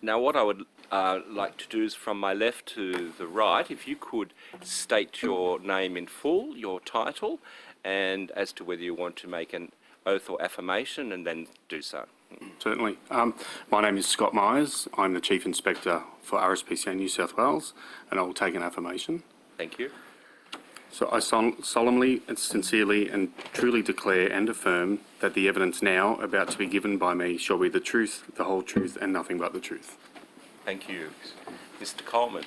Now, what I would like to do is from my left to the right, if you could state your name in full, your title, and as to whether you want to make an oath or affirmation, and then do so. Certainly. My name is Scott Meyers. I'm the Chief Inspector for RSPCA New South Wales, and I will take an affirmation. Thank you. So I solemnly and sincerely and truly declare and affirm that the evidence now about to be given by me shall be the truth, the whole truth, and nothing but the truth. Thank you. Mr. Coleman.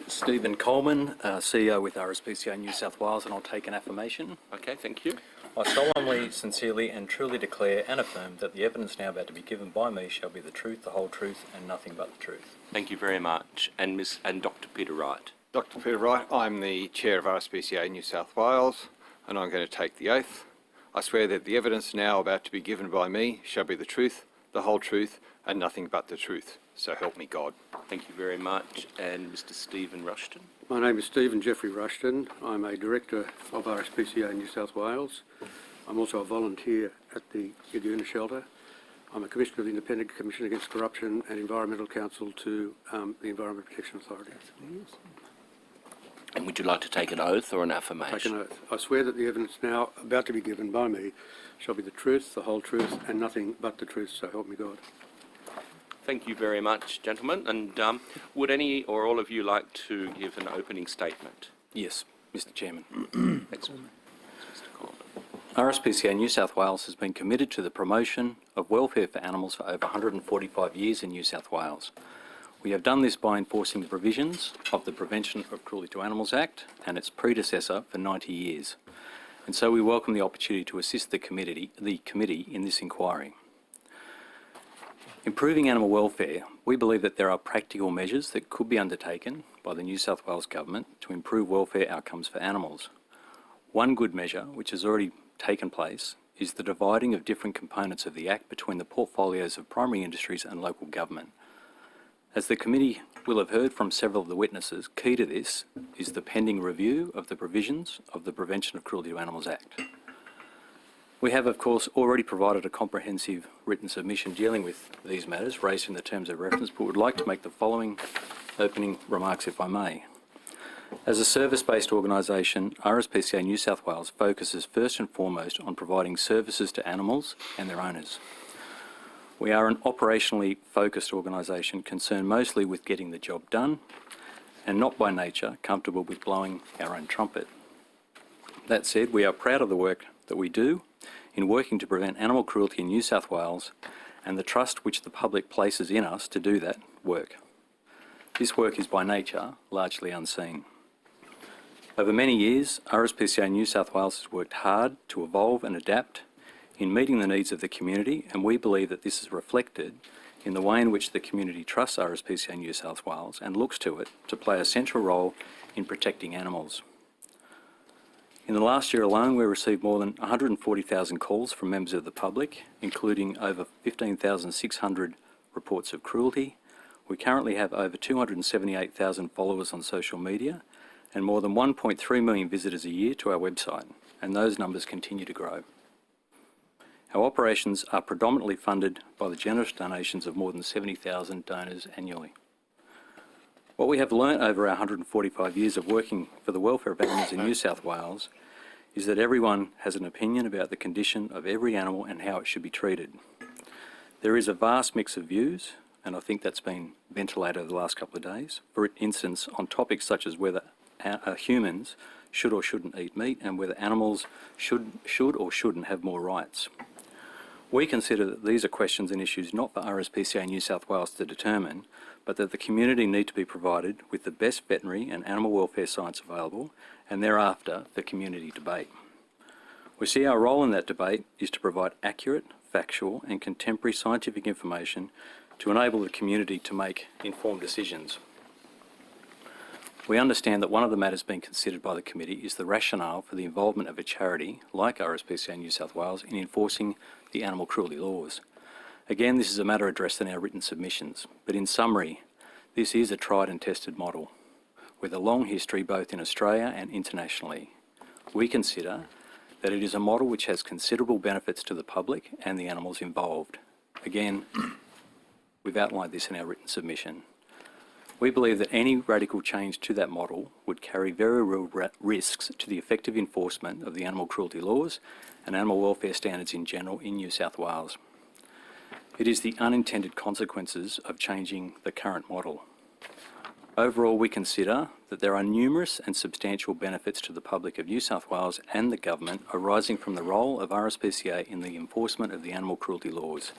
Stephen Coleman, CEO with RSPCA New South Wales, and I'll take an affirmation. Okay, thank you. I solemnly, sincerely and truly declare and affirm that the evidence now about to be given by me shall be the truth, the whole truth, and nothing but the truth. Thank you very much. And Dr. Peter Wright. Dr. Peter Wright, I'm the Chair of RSPCA New South Wales, and I'm going to take the oath. I swear that the evidence now about to be given by me shall be the truth, the whole truth, and nothing but the truth. So help me God. Thank you very much. And Mr. Stephen Rushton. My name is Stephen Jeffrey Rushton. I'm a Director of RSPCA New South Wales. I'm also a volunteer at the Yaguna Shelter. I'm a Commissioner of the Independent Commission Against Corruption and Environmental Counsel to the Environment Protection Authority. And would you like to take an oath or an affirmation? Take an oath. I swear that the evidence now about to be given by me shall be the truth, the whole truth, and nothing but the truth, so help me God. Thank you very much, gentlemen. And would any or all of you like to give an opening statement? Yes, Mr. Chairman. Thanks, Mr. Coleman. RSPCA New South Wales has been committed to the promotion of welfare for animals for over 145 years in New South Wales. We have done this by enforcing the provisions of the Prevention of Cruelty to Animals Act and its predecessor for 90 years. And so we welcome the opportunity to assist the committee in this inquiry. Improving animal welfare, we believe that there are practical measures that could be undertaken by the New South Wales Government to improve welfare outcomes for animals. One good measure, which has already taken place, is the dividing of different components of the Act between the portfolios of primary industries and local government. As the committee will have heard from several of the witnesses, key to this is the pending review of the provisions of the Prevention of Cruelty to Animals Act. We have, of course, already provided a comprehensive written submission dealing with these matters raised in the terms of reference, but would like to make the following opening remarks, if I may. As a service-based organisation, RSPCA New South Wales focuses first and foremost on providing services to animals and their owners. We are an operationally focused organisation concerned mostly with getting the job done and not by nature comfortable with blowing our own trumpet. That said, we are proud of the work that we do in working to prevent animal cruelty in New South Wales and the trust which the public places in us to do that work. This work is by nature largely unseen. Over many years, RSPCA New South Wales has worked hard to evolve and adapt in meeting the needs of the community, and we believe that this is reflected in the way in which the community trusts RSPCA New South Wales and looks to it to play a central role in protecting animals. In the last year alone, we received more than 140,000 calls from members of the public, including over 15,600 reports of cruelty. We currently have over 278,000 followers on social media and more than 1.3 million visitors a year to our website, and those numbers continue to grow. Our operations are predominantly funded by the generous donations of more than 70,000 donors annually. What we have learnt over our 145 years of working for the welfare of animals in New South Wales is that everyone has an opinion about the condition of every animal and how it should be treated. There is a vast mix of views, and I think that's been ventilated over the last couple of days, for instance on topics such as whether humans should or shouldn't eat meat and whether animals should or shouldn't have more rights. We consider that these are questions and issues not for RSPCA New South Wales to determine, but that the community need to be provided with the best veterinary and animal welfare science available, and thereafter for community debate. We see our role in that debate is to provide accurate, factual and contemporary scientific information to enable the community to make informed decisions. We understand that one of the matters being considered by the committee is the rationale for the involvement of a charity like RSPCA New South Wales in enforcing the animal cruelty laws. Again, this is a matter addressed in our written submissions, but in summary, this is a tried and tested model with a long history both in Australia and internationally. We consider that it is a model which has considerable benefits to the public and the animals involved. Again, We've outlined this in our written submission. We believe that any radical change to that model would carry very real risks to the effective enforcement of the animal cruelty laws and animal welfare standards in general in New South Wales. It is the unintended consequences of changing the current model. Overall, we consider that there are numerous and substantial benefits to the public of New South Wales and the government arising from the role of RSPCA in the enforcement of the animal cruelty laws.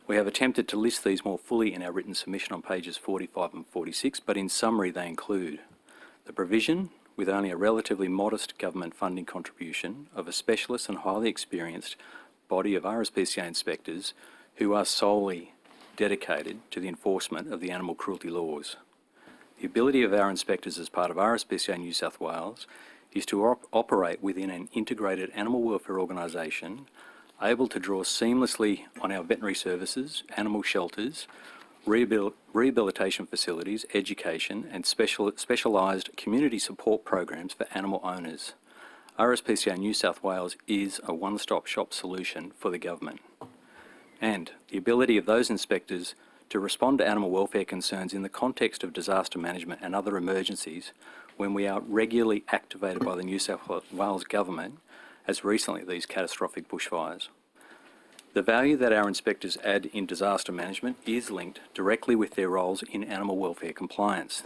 We have attempted to list these more fully in our written submission on pages 45 and 46, but in summary they include the provision, with only a relatively modest government funding contribution, of a specialist and highly experienced body of RSPCA inspectors who are solely dedicated to the enforcement of the animal cruelty laws. The ability of our inspectors as part of RSPCA New South Wales is to operate within an integrated animal welfare organisation able to draw seamlessly on our veterinary services, animal shelters, rehabilitation facilities, education and specialised community support programs for animal owners. RSPCA New South Wales is a one-stop shop solution for the government. And the ability of those inspectors to respond to animal welfare concerns in the context of disaster management and other emergencies when we are regularly activated by the New South Wales Government, as recently these catastrophic bushfires. The value that our inspectors add in disaster management is linked directly with their roles in animal welfare compliance.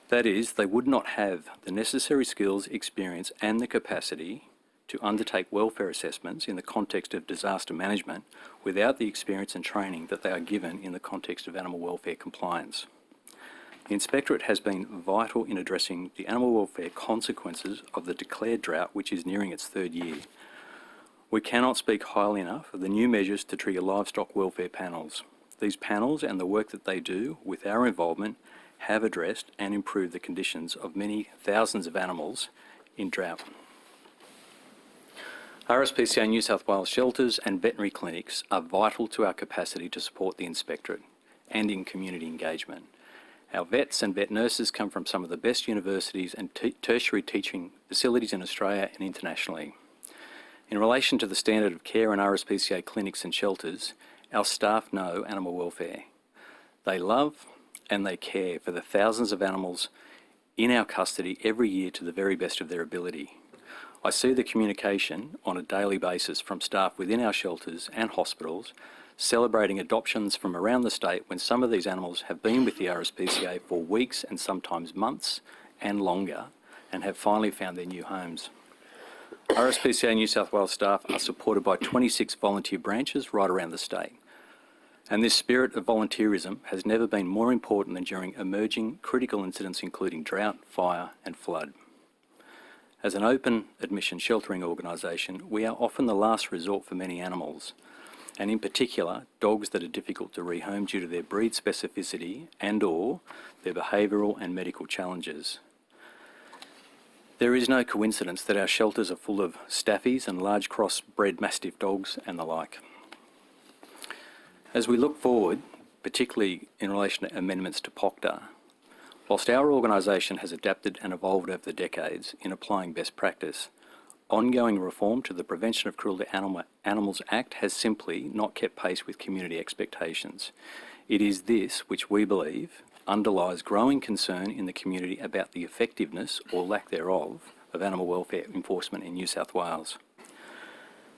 That is, they would not have the necessary skills, experience and the capacity to undertake welfare assessments in the context of disaster management without the experience and training that they are given in the context of animal welfare compliance. The Inspectorate has been vital in addressing the animal welfare consequences of the declared drought, which is nearing its third year. We cannot speak highly enough of the new measures to trigger livestock welfare panels. These panels and the work that they do with our involvement have addressed and improved the conditions of many thousands of animals in drought. RSPCA New South Wales shelters and veterinary clinics are vital to our capacity to support the Inspectorate and in community engagement. Our vets and vet nurses come from some of the best universities and tertiary teaching facilities in Australia and internationally. In relation to the standard of care in RSPCA clinics and shelters, our staff know animal welfare. They love and they care for the thousands of animals in our custody every year to the very best of their ability. I see the communication on a daily basis from staff within our shelters and hospitals celebrating adoptions from around the state when some of these animals have been with the RSPCA for weeks and sometimes months and longer and have finally found their new homes. RSPCA New South Wales staff are supported by 26 volunteer branches right around the state. And this spirit of volunteerism has never been more important than during emerging critical incidents including drought, fire and flood. As an open admission sheltering organisation, we are often the last resort for many animals, and in particular, dogs that are difficult to rehome due to their breed specificity and/or their behavioural and medical challenges. There is no coincidence that our shelters are full of staffies and large cross-bred Mastiff dogs and the like. As we look forward, particularly in relation to amendments to POCTA, whilst our organisation has adapted and evolved over the decades in applying best practice, ongoing reform to the Prevention of Cruelty to Animals Act has simply not kept pace with community expectations. It is this which we believe underlies growing concern in the community about the effectiveness or lack thereof of animal welfare enforcement in New South Wales.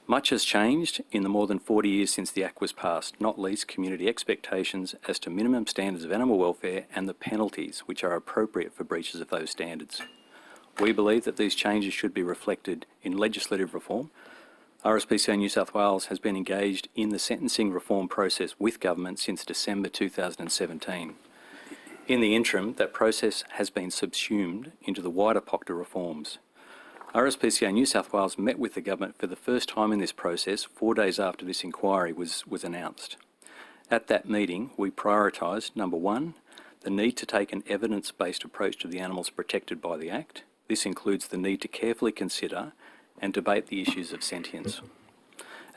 Much has changed in the more than 40 years since the Act was passed, not least community expectations as to minimum standards of animal welfare and the penalties which are appropriate for breaches of those standards. We believe that these changes should be reflected in legislative reform. RSPCA New South Wales has been engaged in the sentencing reform process with government since December 2017. In the interim, that process has been subsumed into the wider POCTA reforms. RSPCA New South Wales met with the government for the first time in this process 4 days after this inquiry was announced. At that meeting, we prioritised, number one, the need to take an evidence-based approach to the animals protected by the Act. This includes the need to carefully consider and debate the issues of sentience.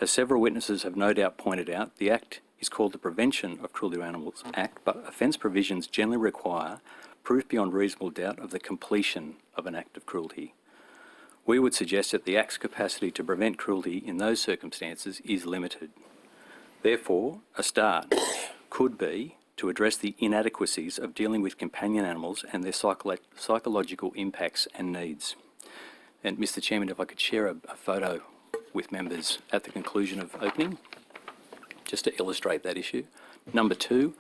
As several witnesses have no doubt pointed out, the Act is called the Prevention of Cruelty to Animals Act, but offence provisions generally require proof beyond reasonable doubt of the completion of an act of cruelty. We would suggest that the Act's capacity to prevent cruelty in those circumstances is limited. Therefore, a start could be to address the inadequacies of dealing with companion animals and their psychological impacts and needs. And Mr. Chairman, if I could share a photo with members at the conclusion of opening, just to illustrate that issue. Number two,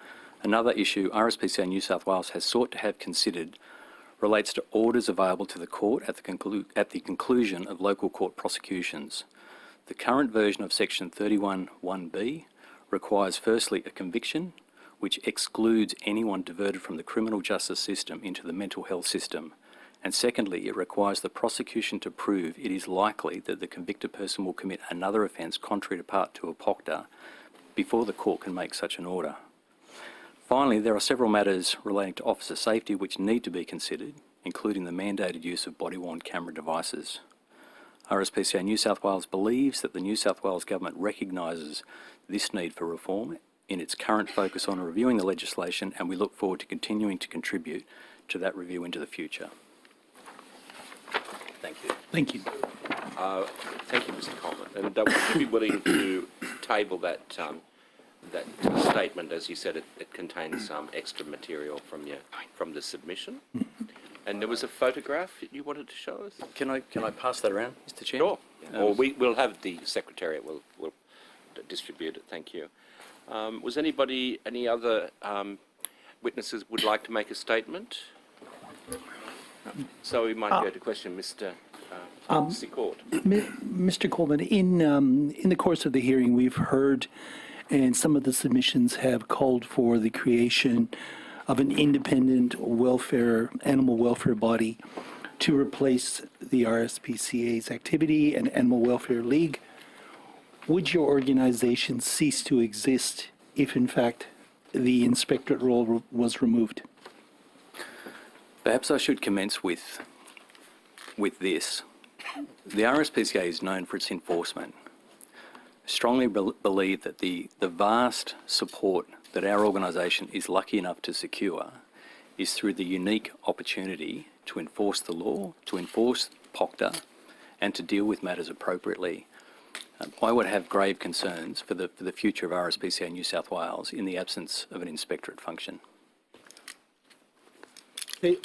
another issue RSPCA New South Wales has sought to have considered relates to orders available to the court at the conclusion of local court prosecutions. The current version of Section 31(1)(b) requires firstly a conviction which excludes anyone diverted from the criminal justice system into the mental health system, and secondly, it requires the prosecution to prove it is likely that the convicted person will commit another offence contrary to Part 2 of POCTA before the court can make such an order. Finally, there are several matters relating to officer safety which need to be considered, including the mandated use of body-worn camera devices. RSPCA New South Wales believes that the New South Wales Government recognises this need for reform in its current focus on reviewing the legislation, and we look forward to continuing to contribute to that review into the future. Thank you. Thank you. Thank you, Mr. Coleman. And would you be willing to table that statement? As you said, it contains some extra material from the submission. And there was a photograph that you wanted to show us? Can I pass that around, Mr. Chairman? Sure. Or we'll have the Secretariat will distribute it. Thank you. Was any other witnesses would like to make a statement? So we might go to question Mr. Secord. Mr. Coleman, in the course of the hearing, we've heard, and some of the submissions have called for the creation of an independent animal welfare body to replace the RSPCA's activity and Animal Welfare League. Would your organization cease to exist if, in fact, the inspectorate role was removed? Perhaps I should commence with this. The RSPCA is known for its enforcement. I strongly believe that the vast support that our organisation is lucky enough to secure is through the unique opportunity to enforce the law, to enforce POCTA, and to deal with matters appropriately. I would have grave concerns for the future of RSPCA New South Wales in the absence of an inspectorate function. Hey,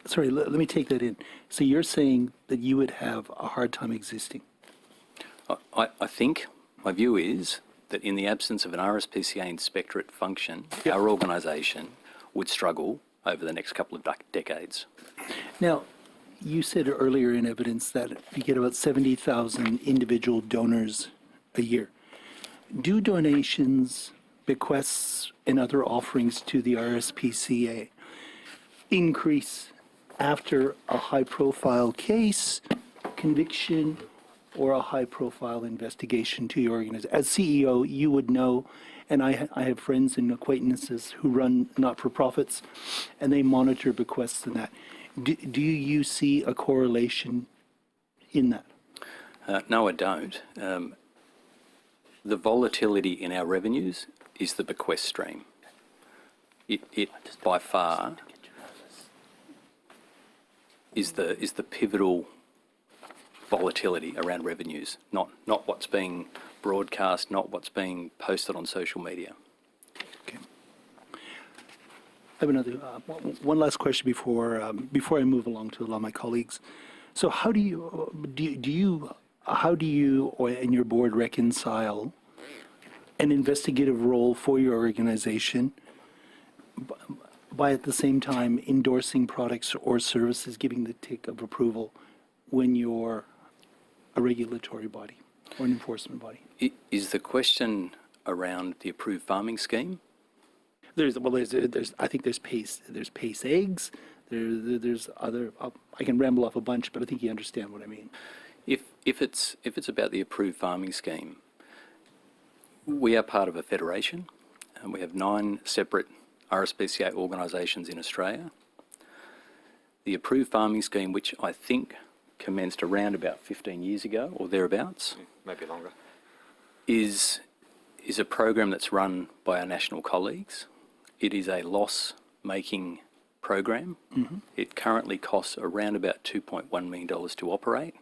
sorry, let me take that in. So you're saying that you would have a hard time existing? I think my view is that in the absence of an RSPCA inspectorate function, our organisation would struggle over the next couple of decades. Now, you said earlier in evidence that you get about 70,000 individual donors a year. Do donations, bequests, and other offerings to the RSPCA increase after a high-profile case, conviction, or a high-profile investigation to your organization? As CEO, you would know, and I have friends and acquaintances who run not-for-profits, and they monitor bequests and that. Do you see a correlation in that? No, I don't. The volatility in our revenues is the bequest stream. It by far is the pivotal volatility around revenues, not what's being broadcast, not what's being posted on social media. Okay. I have another one last question before I move along to allow my colleagues. So how do you and your board reconcile an investigative role for your organization by at the same time endorsing products or services, giving the tick of approval when you're a regulatory body or an enforcement body? Is the question around the approved farming scheme? I think there's Pace eggs. There's other. I can ramble off a bunch, but I think you understand what I mean. If it's about the approved farming scheme, we are part of a federation, and we have 9 separate RSPCA organisations in Australia. The approved farming scheme, which I think commenced around about 15 years ago or thereabouts, Maybe longer. is a program that's run by our national colleagues. It is a loss-making program. Mm-hmm. It currently costs around about $2.1 million to operate.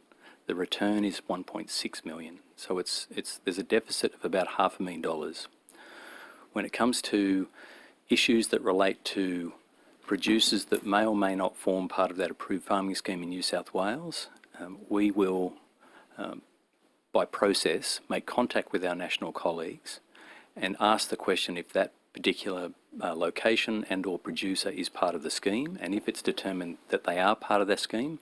The return is $1.6 million. So there's a deficit of about $500,000. When it comes to issues that relate to producers that may or may not form part of that approved farming scheme in New South Wales, we will, by process, make contact with our national colleagues and ask the question if that particular location and or producer is part of the scheme, and if it's determined that they are part of that scheme,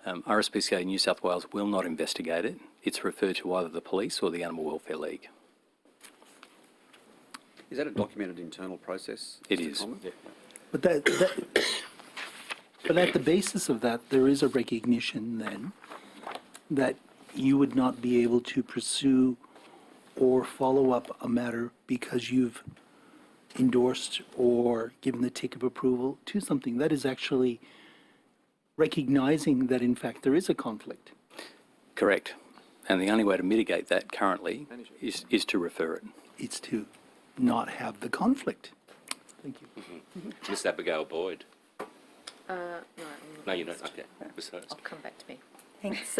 RSPCA New South Wales will not investigate it. It's referred to either the police or the Animal Welfare League. Is that a documented internal process? It Mr. is. Coleman? But but at the basis of that, there is a recognition then that you would not be able to pursue or follow up a matter because you've endorsed or given the tick of approval to something. That is actually recognizing that in fact there is a conflict. Correct. And the only way to mitigate that currently is to refer it. It's to not have the conflict. Thank you. Miss Abigail Boyd. No, No, you don't. Okay. Miss Hurst. I'll come back to me. Thanks.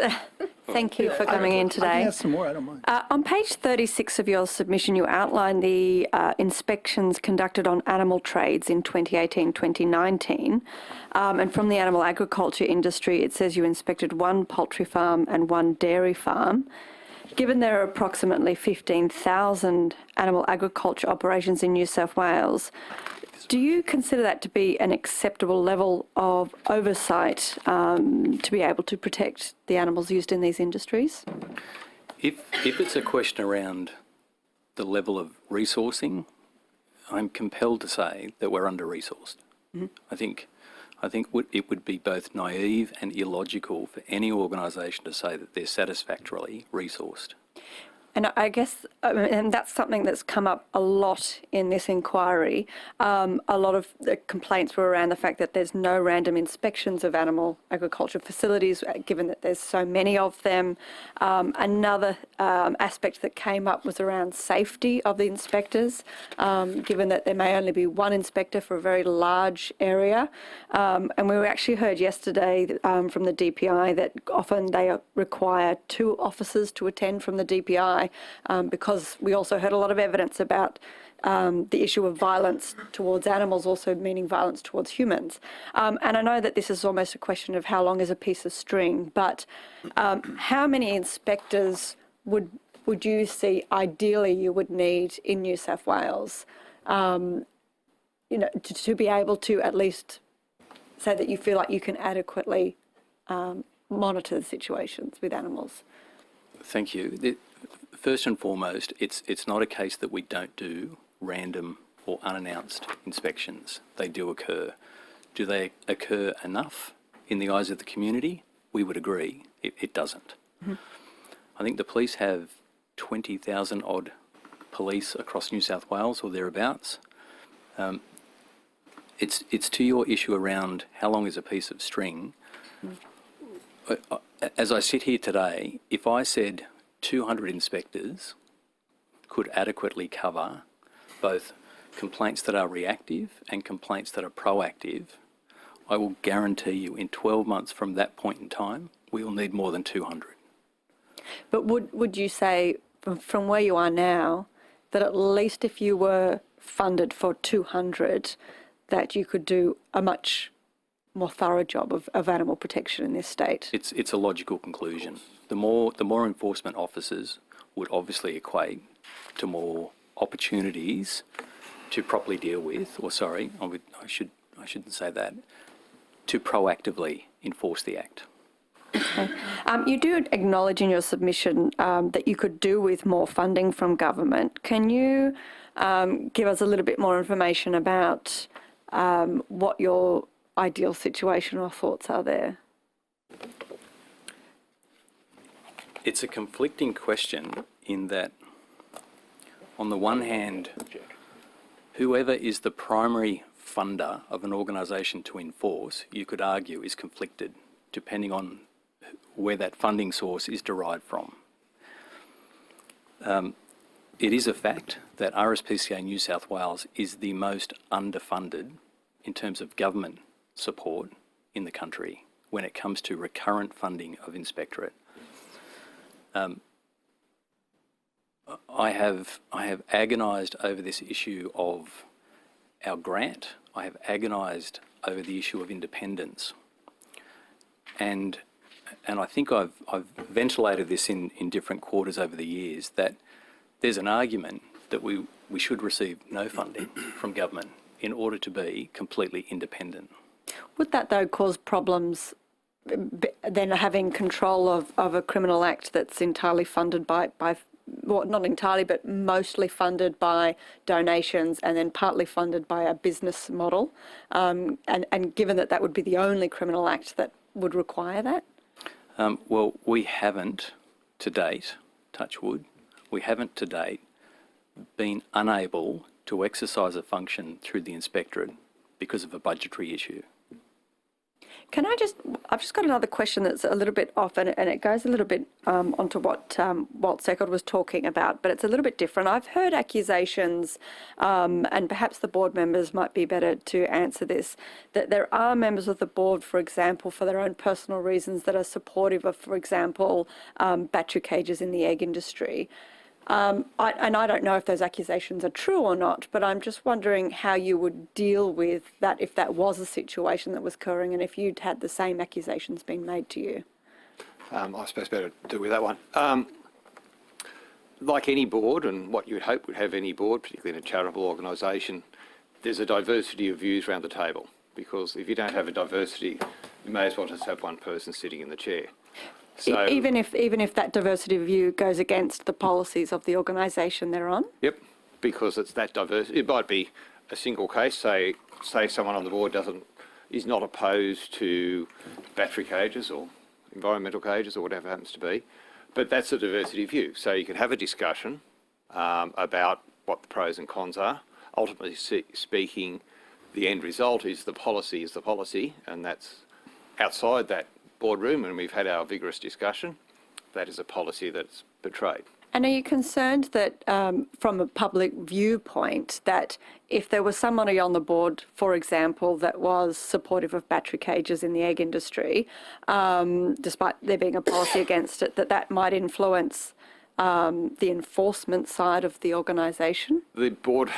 Thank you for coming in I today. can ask some more, I don't mind. On page 36 of your submission, you outline the inspections conducted on animal trades in 2018-2019. And from the animal agriculture industry, it says you inspected 1 poultry farm and 1 dairy farm. Given there are approximately 15,000 animal agriculture operations in New South Wales, do you consider that to be an acceptable level of oversight to be able to protect the animals used in these industries? If it's a question around the level of resourcing, I'm compelled to say that we're under-resourced. I think it would be both naive and illogical for any organisation to say that they're satisfactorily resourced. And I guess, and that's something that's come up a lot in this inquiry. A lot of the complaints were around the fact that there's no random inspections of animal agriculture facilities, given that there's so many of them. Another aspect that came up was around safety of the inspectors, given that there may only be 1 inspector for a very large area. And we actually heard yesterday from the DPI that often they require 2 officers to attend from the DPI. Because we also heard a lot of evidence about the issue of violence towards animals also meaning violence towards humans. And I know that this is almost a question of how long is a piece of string, but how many inspectors would you see ideally you would need in New South Wales, to be able to at least say that you feel like you can adequately monitor the situations with animals? Thank you. First and foremost, it's not a case that we don't do random or unannounced inspections. They do occur. Do they occur enough in the eyes of the community? We would agree. It doesn't. I think the police have 20,000 odd police across New South Wales or thereabouts. It's to your issue around how long is a piece of string. As I sit here today, if I said 200 inspectors could adequately cover both complaints that are reactive and complaints that are proactive, I will guarantee you in 12 months from that point in time, we will need more than 200. But would you say, from where you are now, that at least if you were funded for 200, that you could do a much more thorough job of animal protection in this state? It's a logical conclusion. The more enforcement officers would obviously equate to more opportunities to properly deal with, or sorry, I shouldn't say that, to proactively enforce the Act. Okay. You do acknowledge in your submission that you could do with more funding from government. Can you give us a little bit more information about what your ideal situation or thoughts are there? It's a conflicting question in that, on the one hand, whoever is the primary funder of an organisation to enforce, you could argue, is conflicted, depending on where that funding source is derived from. It is a fact that RSPCA New South Wales is the most underfunded in terms of government support in the country when it comes to recurrent funding of inspectorate. I have agonised over this issue of our grant. I have agonised over the issue of independence. And I think I've ventilated this in different quarters over the years, that there's an argument that we should receive no funding from government in order to be completely independent. Would that, though, cause problems then having control of a criminal act that's entirely funded by well, not entirely, but mostly funded by donations and then partly funded by a business model? And given that that would be the only criminal act that would require that? Well, we haven't to date, touch wood, we haven't to date been unable to exercise a function through the inspectorate because of a budgetary issue. I've just got another question that's a little bit off, and it goes a little bit onto what Walt Seckle was talking about, but it's a little bit different. I've heard accusations, and perhaps the board members might be better to answer this, that there are members of the board, for example, for their own personal reasons, that are supportive of, for example, battery cages in the egg industry. And I don't know if those accusations are true or not, but I'm just wondering how you would deal with that if that was a situation that was occurring and if you'd had the same accusations being made to you. I suppose better do with that one. Like any board, and what you would hope would have any board, particularly in a charitable organisation, there's a diversity of views around the table, because if you don't have a diversity, you may as well just have one person sitting in the chair. So, even if that diversity of view goes against the policies of the organisation they're on? Yep, because it's that diverse. It might be a single case, say someone on the board is not opposed to battery cages or environmental cages or whatever it happens to be, but that's a diversity of view. So you can have a discussion about what the pros and cons are. Ultimately speaking, the end result is the policy, and that's outside that boardroom, and we've had our vigorous discussion. That is a policy that's betrayed. And are you concerned that, from a public viewpoint, that if there was somebody on the board, for example, that was supportive of battery cages in the egg industry, despite there being a policy against it, that might influence the enforcement side of the organisation? The board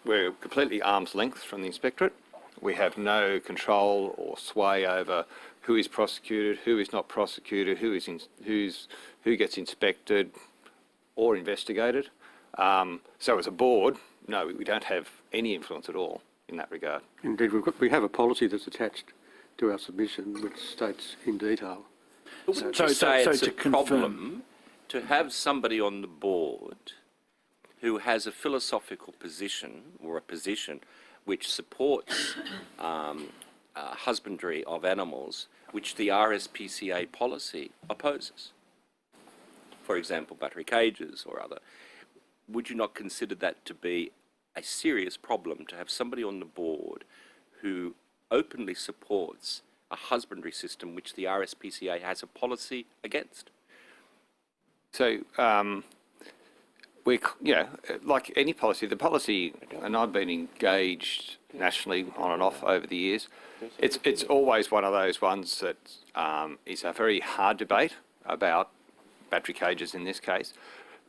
we're completely arm's length from the inspectorate. We have no control or sway over who is prosecuted, who is not prosecuted, who gets inspected or investigated. So as a board, no, we don't have any influence at all in that regard. Indeed, we have a policy that's attached to our submission which states in detail. So it's a problem to have somebody on the board who has a philosophical position or a position which supports husbandry of animals, which the RSPCA policy opposes. For example, battery cages or other. Would you not consider that to be a serious problem to have somebody on the board who openly supports a husbandry system which the RSPCA has a policy against? So, like any policy, the policy, and I've been engaged nationally on and off over the years, it's always one of those ones that is a very hard debate about battery cages in this case,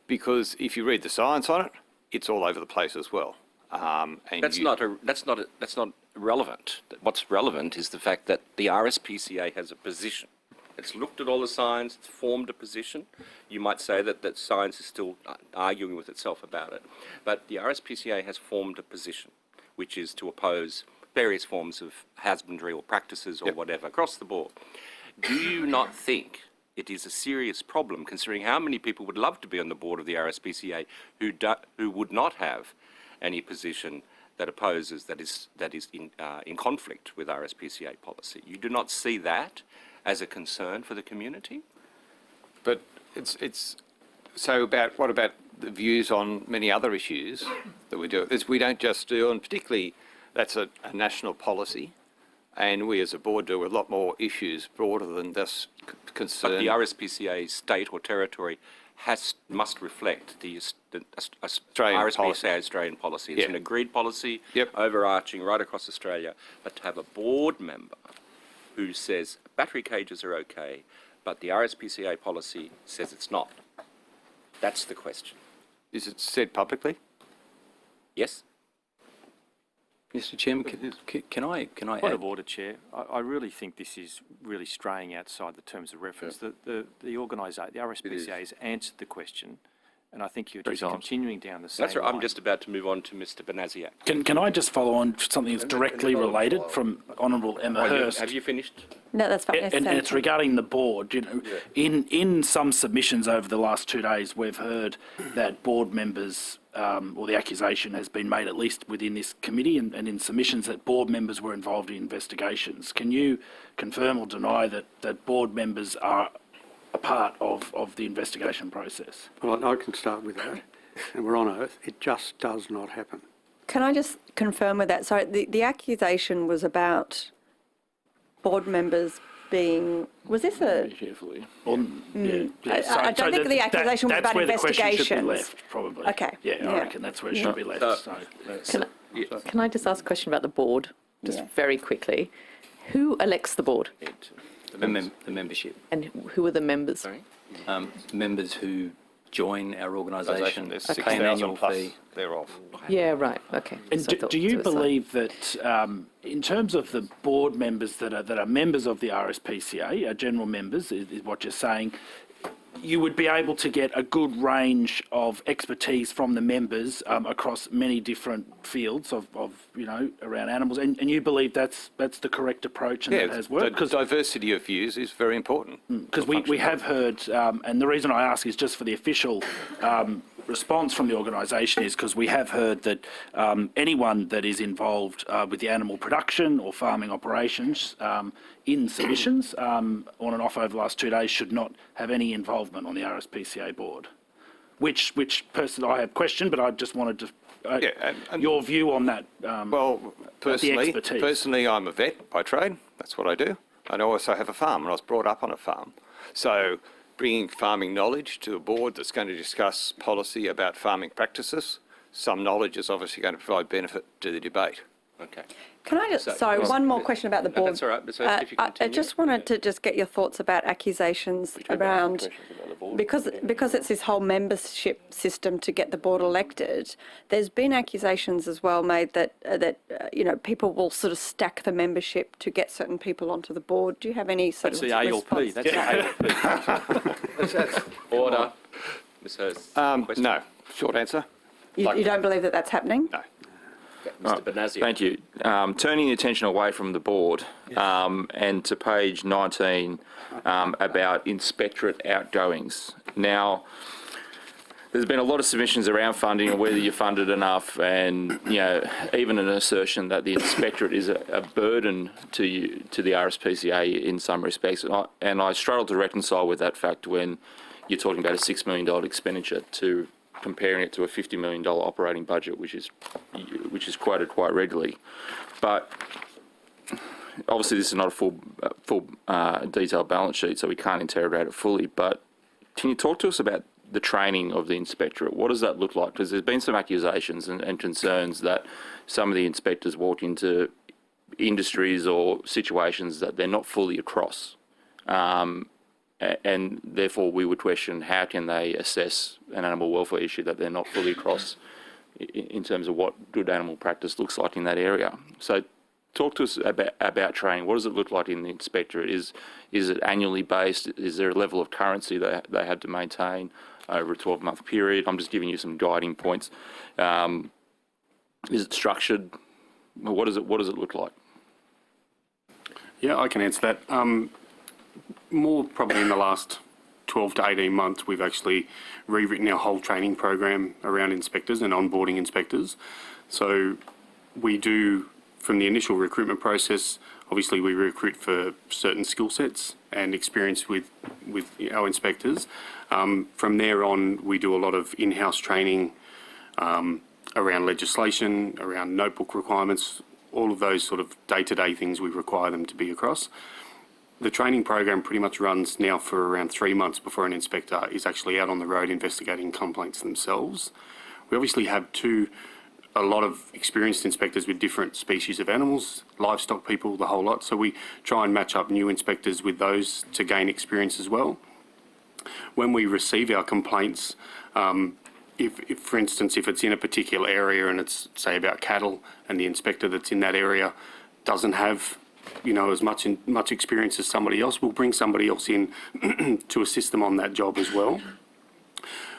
because if you read the science on it, it's all over the place as well. And that's not relevant. What's relevant is the fact that the RSPCA has a position. It's looked at all the science, it's formed a position. You might say that science is still arguing with itself about it. But the RSPCA has formed a position, which is to oppose various forms of husbandry or practices or whatever across the board. Do you not think it is a serious problem, considering how many people would love to be on the board of the RSPCA who would not have any position that opposes, that is in conflict with RSPCA policy? You do not see that as a concern for the community? But it's so what about the views on many other issues that we do? We don't just do, and particularly that's a national policy, and we as a board do a lot more issues broader than this concern. But the RSPCA state or territory must reflect the RSPCA Australian policy. It's an agreed policy, overarching right across Australia. But to have a board member who says battery cages are okay, but the RSPCA policy says it's not, that's the question. Is it said publicly? Yes? Mr. Chairman, can I Point add? of order, Chair. I really think this is really straying outside the terms of reference. The organisation, the RSPCA, has answered the question, and I think you're just continuing down the same That's right. I'm line. just about to move on to Mr. Benaziac. Can I just follow on something that's directly related from Honourable Emma Hurst? Have you finished? No, that's fine. Yes, And Senator. it's regarding the board. You know, in some submissions over the last 2 days, we've heard that board members, or the accusation has been made, at least within this committee, and in submissions that board members were involved in investigations. Can you confirm or deny that board members are a part of the investigation process? Well, I can start with that, and we're on oath. It just does not happen. Can I just confirm with that? Sorry, the accusation was about board members being, was this a, Carefully. I don't think the accusation was about That's where the question should be investigations. left, probably. Okay, Yeah, yeah. I reckon that's where it should be left. So. Can I just ask a question about the board, just very quickly? Who elects the board, The membership. and who are the members? Sorry? Members who join our organisation There's pay an annual 6,000 plus fee. thereof. Yeah, right. Okay. And So I thought do you it was like- believe that, in terms of the board members that are members of the RSPCA, general members, is what you're saying, you would be able to get a good range of expertise from the members across many different fields of around animals, and you believe that's the correct approach and that has the worked? diversity of views is very important. Because we have heard, and the reason I ask is just for the official response from the organisation is because we have heard that anyone that is involved with the animal production or farming operations in submissions on and off over the last 2 days should not have any involvement on the RSPCA board, which person I have questioned, but I just wanted to and your view on that. Well, the expertise. personally, I'm a vet by trade. That's what I do. And I also have a farm, and I was brought up on a farm. So bringing farming knowledge to a board that's going to discuss policy about farming practices, some knowledge is obviously going to provide benefit to the debate. Okay. Can I just, sorry, one more question about the No, board. that's all right, Ms. Hurst, if you I continue. just wanted to just get your thoughts about accusations around, because it's this whole membership system to get the board elected, there's been accusations as well made that people will sort of stack the membership to get certain people onto the board. Do you have any sort That's of the response? ALP. That's the ALP. Order. Ms. Hurst. Question? No. Short answer. You don't believe that that's happening? No. Mr. Benaziac. Thank you. Turning the attention away from the board and to page 19 about inspectorate outgoings. Now, there's been a lot of submissions around funding and whether you're funded enough, and even an assertion that the inspectorate is a burden to the RSPCA in some respects. And I struggle to reconcile with that fact when you're talking about a $6 million expenditure to comparing it to a $50 million operating budget, which is quoted quite regularly. But obviously this is not a full detailed balance sheet, so we can't interrogate it fully. But can you talk to us about the training of the inspectorate? What does that look like? Because there's been some accusations and concerns that some of the inspectors walk into industries or situations that they're not fully across. And therefore we would question how can they assess an animal welfare issue that they're not fully across in terms of what good animal practice looks like in that area. So talk to us about training. What does it look like in the inspectorate? Is it annually based? Is there a level of currency that they have to maintain over a 12-month period? I'm just giving you some guiding points. Is it structured? What does it look like? Yeah, I can answer that. More probably in the last 12 to 18 months, we've actually rewritten our whole training program around inspectors and onboarding inspectors. So we do, from the initial recruitment process, obviously we recruit for certain skill sets and experience with our inspectors. From there on, we do a lot of in-house training around legislation, around notebook requirements, all of those sort of day-to-day things we require them to be across. The training program pretty much runs now for around 3 months before an inspector is actually out on the road investigating complaints themselves. We obviously have a lot of experienced inspectors with different species of animals, livestock people, the whole lot. So we try and match up new inspectors with those to gain experience as well. When we receive our complaints, if, for instance, if it's in a particular area and it's, say, about cattle, and the inspector that's in that area doesn't have, as much experience as somebody else, we'll bring somebody else in to assist them on that job as well.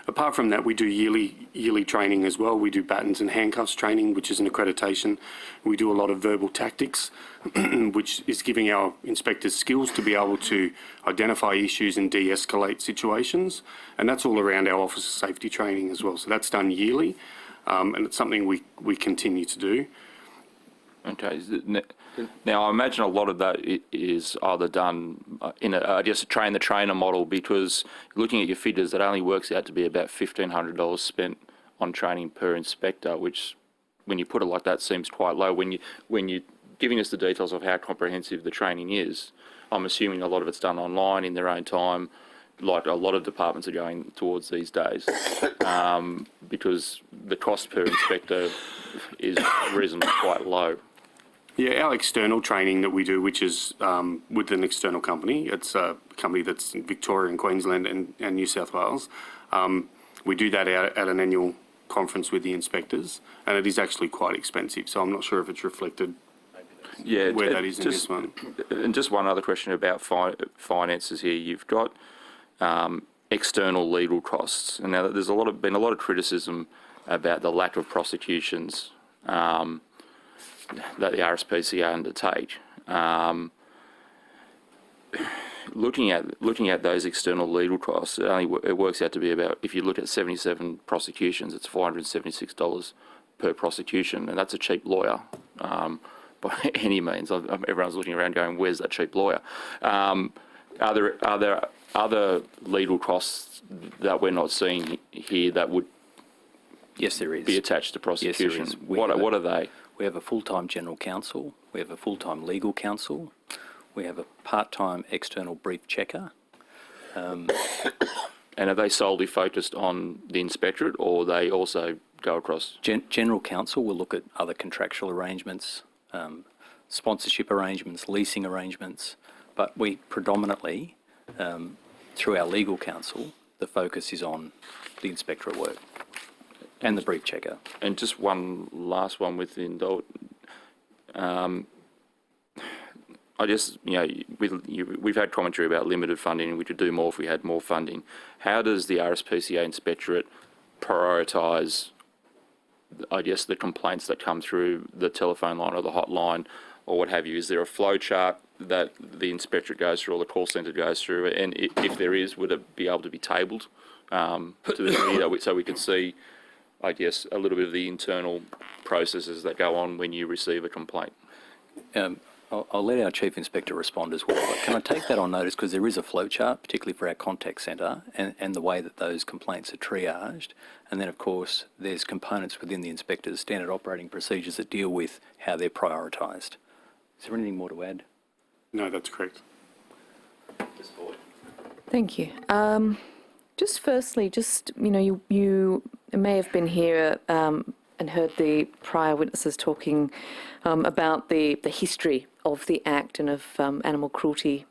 Apart from that, we do yearly training as well. We do batons and handcuffs training, which is an accreditation. We do a lot of verbal tactics, which is giving our inspectors skills to be able to identify issues and de-escalate situations. And that's all around our officer safety training as well. So that's done yearly, and it's something we continue to do. Okay. Now, I imagine a lot of that is either done in a train the trainer model, because looking at your figures, that only works out to be about $1,500 spent on training per inspector, which, when you put it like that, seems quite low. When you're giving us the details of how comprehensive the training is, I'm assuming a lot of it's done online in their own time, like a lot of departments are going towards these days, because the cost per inspector is reasonably quite low. Yeah, our external training that we do, which is with an external company, it's a company that's in Victoria and Queensland and New South Wales. We do that at an annual conference with the inspectors, and it is actually quite expensive. So I'm not sure if it's reflected where that is in this one. And just one other question about finances here. You've got external legal costs, and now there's been a lot of criticism about the lack of prosecutions that the RSPCA undertake. Looking at those external legal costs, it works out to be about, if you look at 77 prosecutions, it's $476 per prosecution, and that's a cheap lawyer by any means. Everyone's looking around going, "Where's that cheap lawyer?" Are there other legal costs that we're not seeing here that would Yes, there is. be attached to prosecution? Yes, there is. What are they? We have a full-time general counsel. We have a full-time legal counsel. We have a part-time external brief checker. And are they solely focused on the inspectorate, or they also go across? General counsel will look at other contractual arrangements, sponsorship arrangements, leasing arrangements, but we predominantly, through our legal counsel, the focus is on the inspectorate work and the brief checker. And just one last one within the, I guess, we've had commentary about limited funding, and we could do more if we had more funding. How does the RSPCA Inspectorate prioritise, I guess, the complaints that come through the telephone line or the hotline or what have you? Is there a flow chart that the Inspectorate goes through or the call centre goes through? And if there is, would it be able to be tabled to the committee so we can see, I guess, a little bit of the internal processes that go on when you receive a complaint? I'll let our Chief Inspector respond as well, but can I take that on notice, because there is a flow chart, particularly for our contact centre, and the way that those complaints are triaged. And then, of course, there's components within the inspector's standard operating procedures that deal with how they're prioritised. Is there anything more to add? No, that's correct. Thank you. Just firstly, you may have been here and heard the prior witnesses talking about the history of the Act and of animal cruelty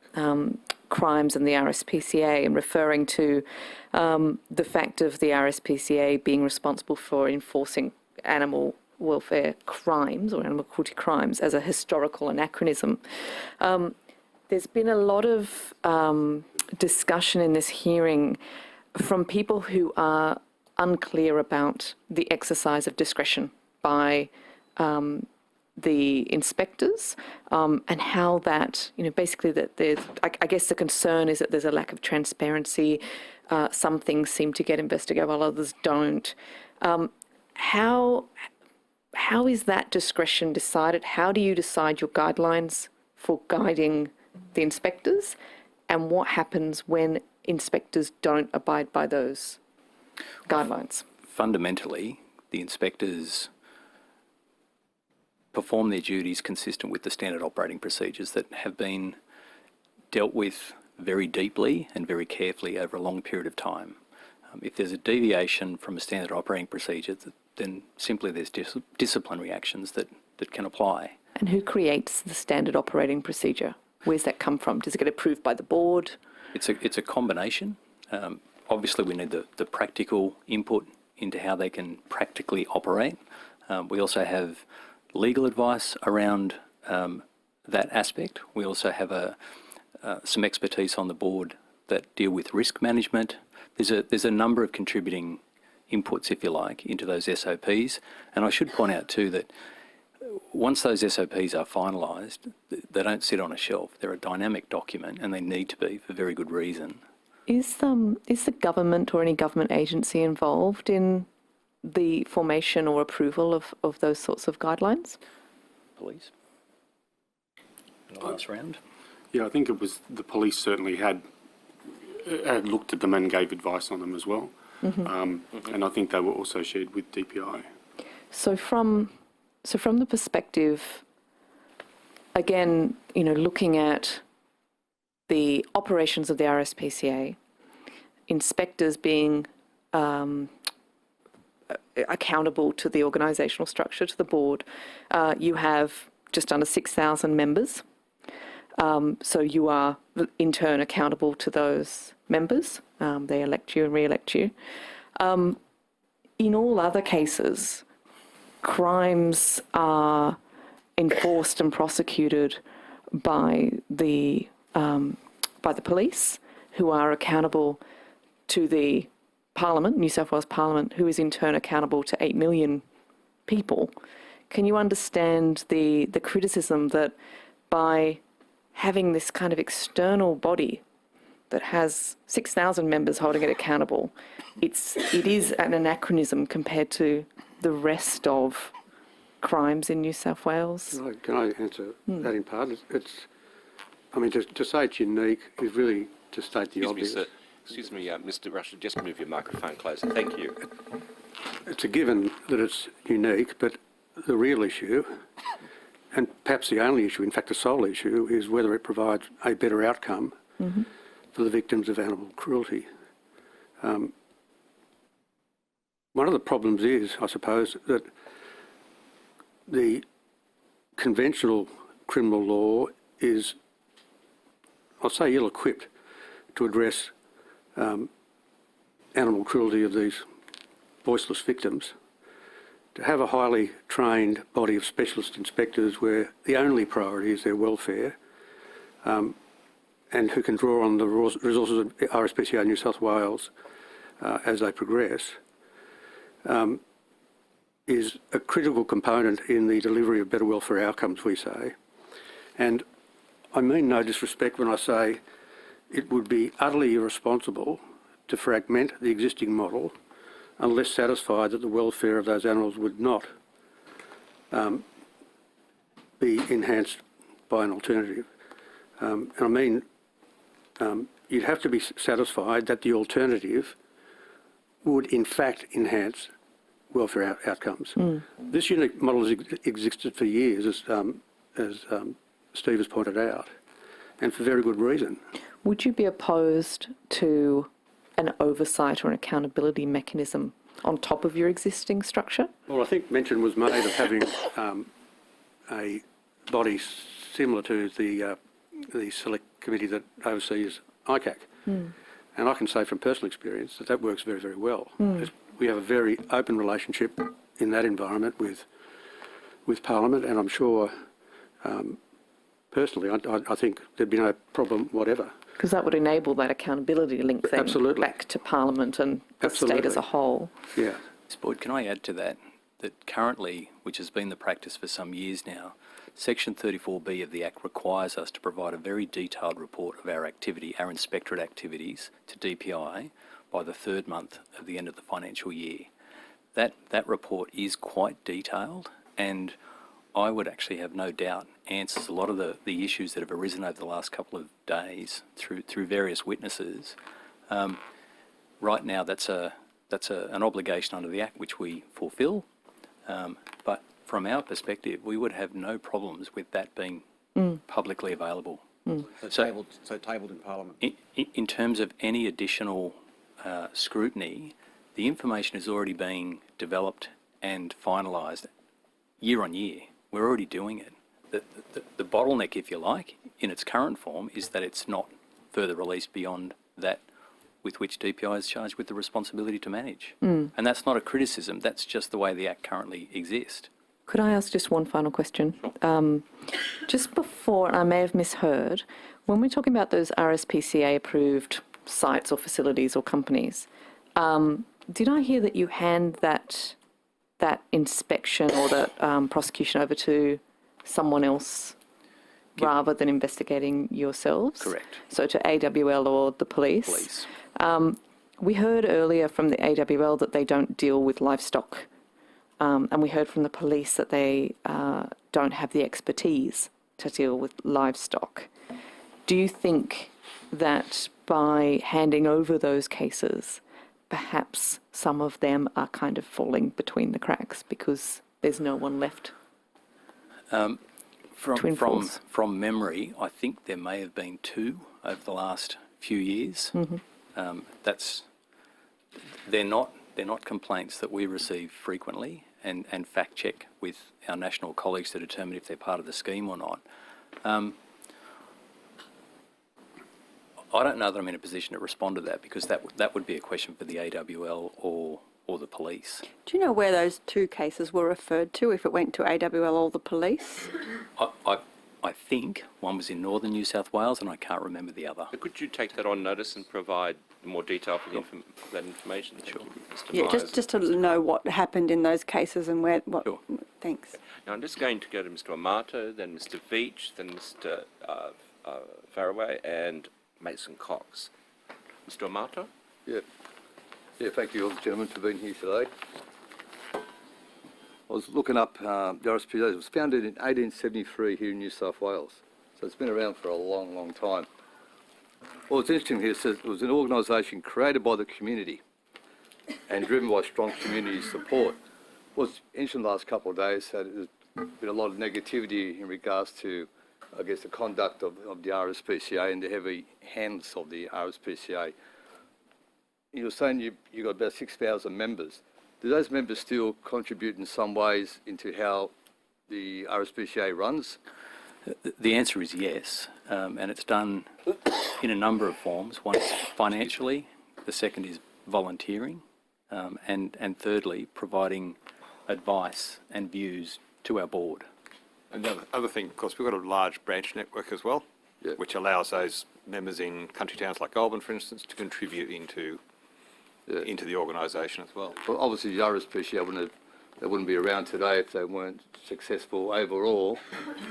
crimes and the RSPCA, and referring to the fact of the RSPCA being responsible for enforcing animal welfare crimes or animal cruelty crimes as a historical anachronism. There's been a lot of discussion in this hearing from people who are unclear about the exercise of discretion by the inspectors, and how that, basically that there's, I guess the concern is that there's a lack of transparency. Some things seem to get investigated while others don't. How is that discretion decided? How do you decide your guidelines for guiding the inspectors? And what happens when inspectors don't abide by those guidelines? Fundamentally, the inspectors perform their duties consistent with the standard operating procedures that have been dealt with very deeply and very carefully over a long period of time. If there's a deviation from a standard operating procedure, then simply there's disciplinary actions that can apply. And who creates the standard operating procedure? Where's that come from? Does it get approved by the board? It's a combination. Obviously, we need the practical input into how they can practically operate. We also have legal advice around that aspect. We also have some expertise on the board that deal with risk management. There's a number of contributing inputs, if you like, into those SOPs. And I should point out too that once those SOPs are finalised, they don't sit on a shelf. They're a dynamic document and they need to be for very good reason. Is the government or any government agency involved in the formation or approval of those sorts of guidelines? Police? In the last round? Yeah, I think it was the police certainly had looked at them and gave advice on them as well. And I think they were also shared with DPI. So from the perspective, again, looking at the operations of the RSPCA, inspectors being accountable to the organisational structure, to the board, you have just under 6,000 members. So you are, in turn, accountable to those members. They elect you and re-elect you. In all other cases, crimes are enforced and prosecuted by the police, who are accountable to the Parliament, New South Wales Parliament, who is in turn accountable to 8 million people. Can you understand the criticism that by having this kind of external body that has 6,000 members holding it accountable, it is an anachronism compared to the rest of crimes in New South Wales? Can I answer that in part? To say it's unique is really to state the obvious. Excuse me, Mr. Rushton, just move your microphone closer. Thank you. It's a given that it's unique, but the real issue, and perhaps the only issue, in fact the sole issue, is whether it provides a better outcome for the victims of animal cruelty. One of the problems is, I suppose, that the conventional criminal law is, I'll say, ill-equipped to address animal cruelty of these voiceless victims. To have a highly trained body of specialist inspectors where the only priority is their welfare, and who can draw on the resources of RSPCA New South Wales as they progress, is a critical component in the delivery of better welfare outcomes, we say. And I mean no disrespect when I say it would be utterly irresponsible to fragment the existing model unless satisfied that the welfare of those animals would not be enhanced by an alternative. And I mean, you'd have to be satisfied that the alternative would in fact enhance welfare outcomes. This unique model has existed for years, as Steve has pointed out, and for very good reason. Would you be opposed to an oversight or an accountability mechanism on top of your existing structure? Well, I think mention was made of having a body similar to the select committee that oversees ICAC. And I can say from personal experience that that works very, very well. We have a very open relationship in that environment with Parliament, and I'm sure, personally, I think there'd be no problem whatever. Because that would enable that accountability link then Absolutely. back to Parliament and the Absolutely. state as a whole. Yeah. Ms. Boyd, can I add to that currently, which has been the practice for some years now, Section 34B of the Act requires us to provide a very detailed report of our activity, our inspectorate activities, to DPI by the third month of the end of the financial year. That report is quite detailed, and I would actually have no doubt answers a lot of the issues that have arisen over the last couple of days through various witnesses. Right now, that's an obligation under the Act which we fulfil, but from our perspective, we would have no problems with that being publicly available. So tabled in Parliament. In terms of any additional scrutiny, the information is already being developed and finalised year on year. We're already doing it. The bottleneck, if you like, in its current form, is that it's not further released beyond that with which DPI is charged with the responsibility to manage. And that's not a criticism, that's just the way the Act currently exists. Could I ask just one final question? Just before, and I may have misheard, when we're talking about those RSPCA-approved sites or facilities or companies, did I hear that you hand that inspection or that prosecution over to someone else rather than investigating yourselves? Correct. So to AWL or the police? We heard earlier from the AWL that they don't deal with livestock, and we heard from the police that they don't have the expertise to deal with livestock. Do you think that by handing over those cases, perhaps some of them are kind of falling between the cracks because there's no one left? From memory, I think there may have been 2 over the last few years. They're not complaints that we receive frequently and fact check with our national colleagues to determine if they're part of the scheme or not. I don't know that I'm in a position to respond to that because that would be a question for the AWL or the police. Do you know where those 2 cases were referred to, if it went to AWL or the police? I think one was in northern New South Wales and I can't remember the other. Could you take that on notice and provide more detail for that information? Sure. Mr. Yeah, Meyers. just to know what happened in those cases and where. Sure. Thanks. Now I'm just going to go to Mr. Amato, then Mr. Veach, then Mr. Faraway and Mason Cox. Mr. Amato? Yeah, thank you all gentlemen for being here today. I was looking up the RSPCA. It was founded in 1873 here in New South Wales, so it's been around for a long, long time. What's interesting here says it was an organisation created by the community and driven by strong community support. What's interesting the last couple of days that there's been a lot of negativity in regards to, I guess, the conduct of the RSPCA and the heavy hands of the RSPCA. You were saying you've got about 6,000 members. Do those members still contribute in some ways into how the RSPCA runs? The answer is yes, and it's done in a number of forms. One is financially, the second is volunteering, and thirdly, providing advice and views to our board. And the other thing, of course, we've got a large branch network as well, Yeah. which allows those members in country towns like Goulburn, for instance, to contribute into the organisation as well. Well, obviously the RSPCA wouldn't be around today if they weren't successful overall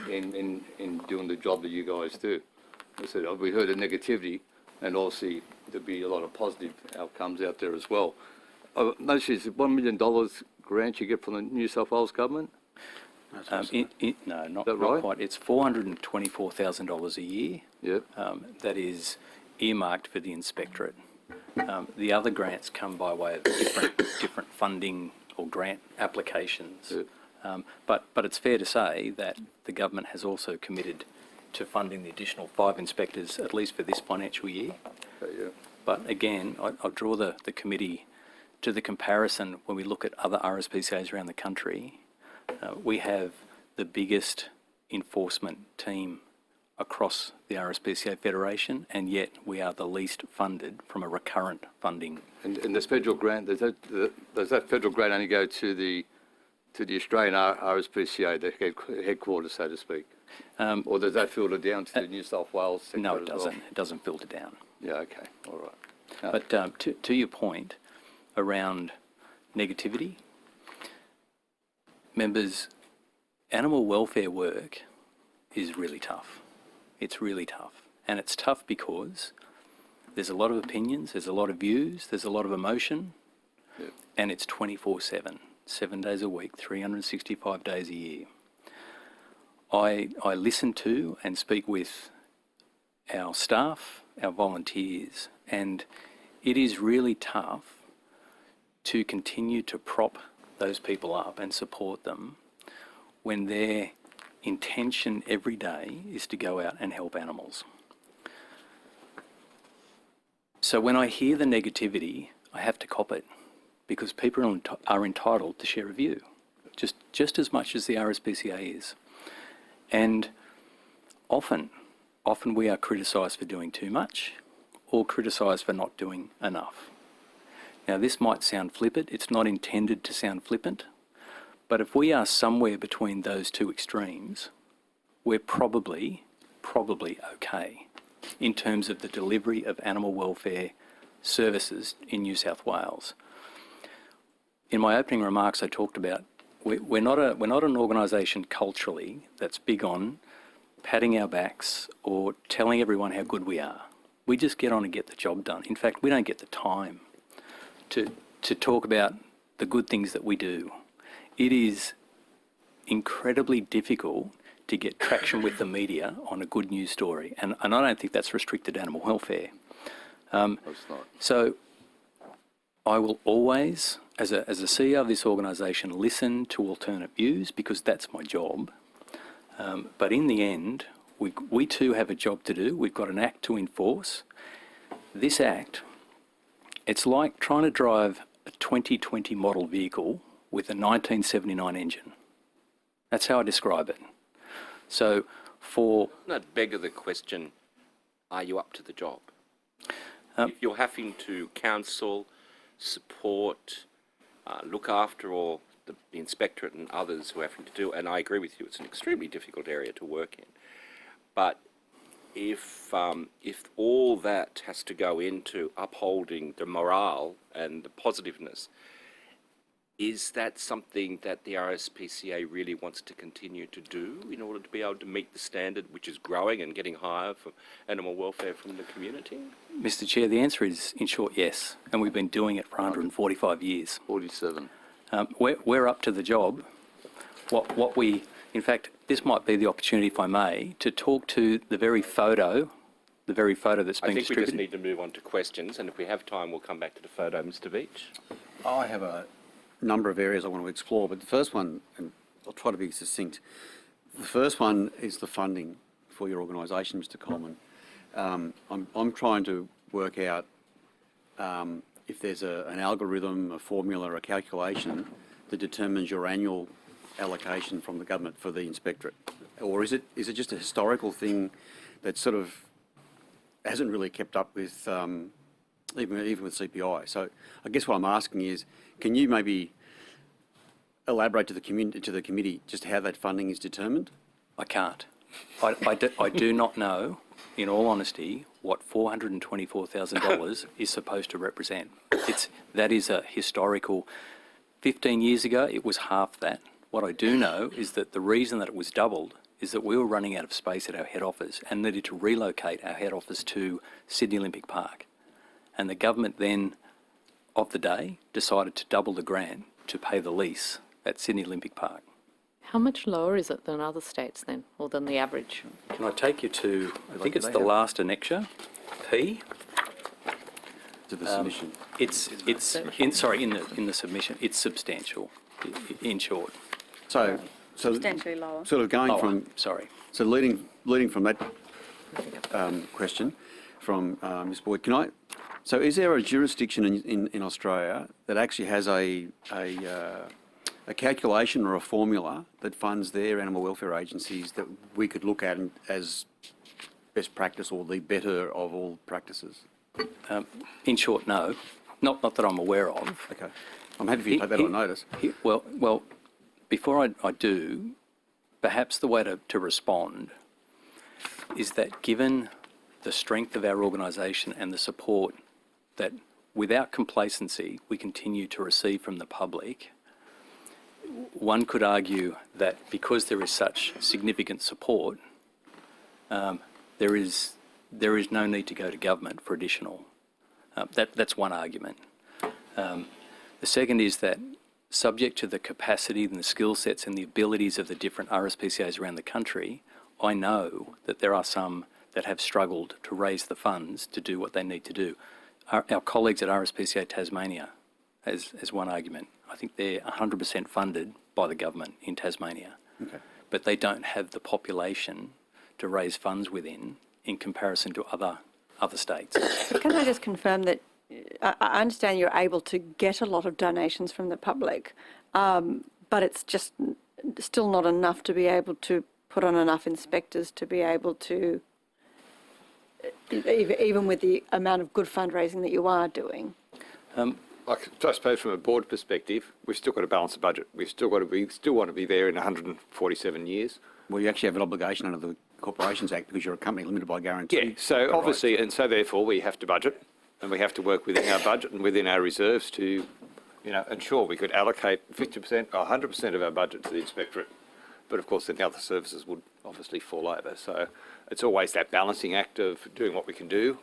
in doing the job that you guys do. I said, we heard of negativity, and obviously there'll be a lot of positive outcomes out there as well. Notice it's $1 million grant you get from the New South Wales government? No, not quite. It's $424,000 a year. Yep. That is earmarked for the inspectorate. The other grants come by way of different funding or grant applications. Yep. But it's fair to say that the government has also committed to funding the additional 5 inspectors, at least for this financial year. Okay, yeah. But again, I'll draw the committee to the comparison when we look at other RSPCAs around the country. We have the biggest enforcement team across the RSPCA Federation, and yet we are the least funded from a recurrent funding. And this federal grant, does that federal grant only go to the Australian RSPCA, the headquarters, so to speak? Or does that filter down to the New South Wales sector? No, it doesn't. It doesn't filter down. Yeah, okay, all right. But to your point around negativity, members, animal welfare work is really tough. It's really tough. And it's tough because there's a lot of opinions, there's a lot of views, there's a lot of emotion, Yep. and it's 24/7, 7 days a week, 365 days a year. I listen to and speak with our staff, our volunteers, and it is really tough to continue to prop those people up and support them when their intention every day is to go out and help animals. So when I hear the negativity, I have to cop it because people are entitled to share a view, just as much as the RSPCA is. And often we are criticised for doing too much or criticised for not doing enough. Now, this might sound flippant. It's not intended to sound flippant. But if we are somewhere between those two extremes, we're probably okay in terms of the delivery of animal welfare services in New South Wales. In my opening remarks, I talked about we're not an organisation culturally that's big on patting our backs or telling everyone how good we are. We just get on and get the job done. In fact, we don't get the time to talk about the good things that we do. It is incredibly difficult to get traction with the media on a good news story, and I don't think that's restricted to animal welfare. So I will always, as a CEO of this organisation, listen to alternate views because that's my job. But in the end, we too have a job to do. We've got an act to enforce. This act, it's like trying to drive a 2020 model vehicle with a 1979 engine. That's how I describe it. So for... That beg the question, are you up to the job? If you're having to counsel, support, look after all the inspectorate and others who are having to do, and I agree with you, it's an extremely difficult area to work in. But if all that has to go into upholding the morale and the positiveness, is that something that the RSPCA really wants to continue to do in order to be able to meet the standard which is growing and getting higher for animal welfare from the community? Mr. Chair, the answer is, in short, yes. And we've been doing it for 145 years. 47. We're up to the job. In fact, this might be the opportunity, if I may, to talk to the very photo that's being distributed. I think we just need to move on to questions, and if we have time, we'll come back to the photo. Mr. Beach? I have a number of areas I want to explore, but the first one, and I'll try to be succinct, the first one is the funding for your organisation, Mr. Coleman. I'm trying to work out if there's an algorithm, a formula, a calculation that determines your annual allocation from the government for the inspectorate, or is it just a historical thing that sort of hasn't really kept up with even with CPI? So I guess what I'm asking is, can you maybe elaborate to the committee just how that funding is determined? I can't. I do not know, in all honesty, what $424,000 is supposed to represent. That is a historical... 15 years ago, it was half that. What I do know is that the reason that it was doubled is that we were running out of space at our head office and needed to relocate our head office to Sydney Olympic Park. And the government then, of the day, decided to double the grant to pay the lease at Sydney Olympic Park. How much lower is it than other states then, or than the average? Can I take you to, I think it's the last annexure, P? To the submission. In the submission, it's substantial, in short. So Substantially lower. sort of going from... Sorry. So leading from that question from Ms. Boyd, so is there a jurisdiction in Australia that actually has a calculation or a formula that funds their animal welfare agencies that we could look at as best practice or the better of all practices? In short, no. Not that I'm aware of. Okay. I'm happy for you to take that on notice. Well, before I do, perhaps the way to respond is that given the strength of our organisation and the support that without complacency we continue to receive from the public, one could argue that because there is such significant support, there is no need to go to government for additional. That's one argument. The second is that subject to the capacity and the skill sets and the abilities of the different RSPCAs around the country, I know that there are some that have struggled to raise the funds to do what they need to do. Our colleagues at RSPCA Tasmania, as one argument, I think they're 100% funded by the government in Tasmania. Okay. But they don't have the population to raise funds within in comparison to other states. Can I just confirm that I understand you're able to get a lot of donations from the public, but it's just still not enough to be able to put on enough inspectors to be able to even with the amount of good fundraising that you are doing? Like, I suppose from a board perspective, we've still got to balance the budget. We've still got to be, still want to be there in 147 years. Well, you actually have an obligation under the Corporations Act because you're a company limited by guarantee. Yeah, so obviously, and so therefore we have to budget, and we have to work within our budget and within our reserves to, ensure we could allocate 50% or 100% of our budget to the inspectorate. But of course, then the other services would obviously fall over. So it's always that balancing act of doing what we can do.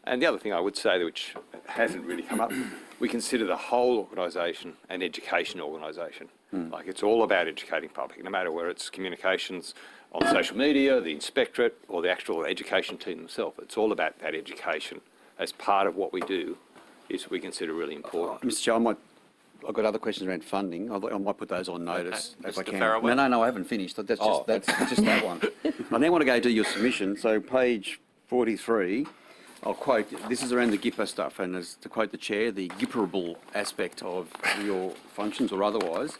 And the other thing I would say, which hasn't really come up, we consider the whole organisation an education organisation. Like, it's all about educating public, no matter whether it's communications on social media, the inspectorate, or the actual education team themselves. It's all about that education as part of what we do, is we consider really important. Mr. Chair, I've got other questions around funding. I might put those on notice if I can. Farrawell? No, I haven't finished. That's just that one. I then want to go to your submission. So page 43, I'll quote, this is around the GIPA stuff, and as to quote the chair, the GIPRable aspect of your functions or otherwise.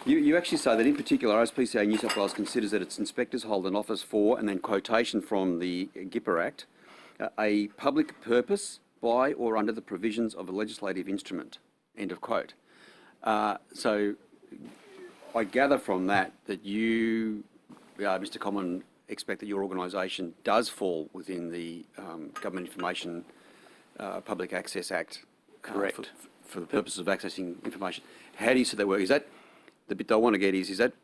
You actually say that in particular, RSPCA New South Wales considers that its inspectors hold an office for, and then quotation from the GIPA Act, a public purpose by or under the provisions of a legislative instrument. End of quote. So I gather from that you, Mr. Coleman, expect that your organisation does fall within the Government Information Public Access Act. Correct. For the purposes of accessing information. How do you see that work? Is that, the bit I want to get is that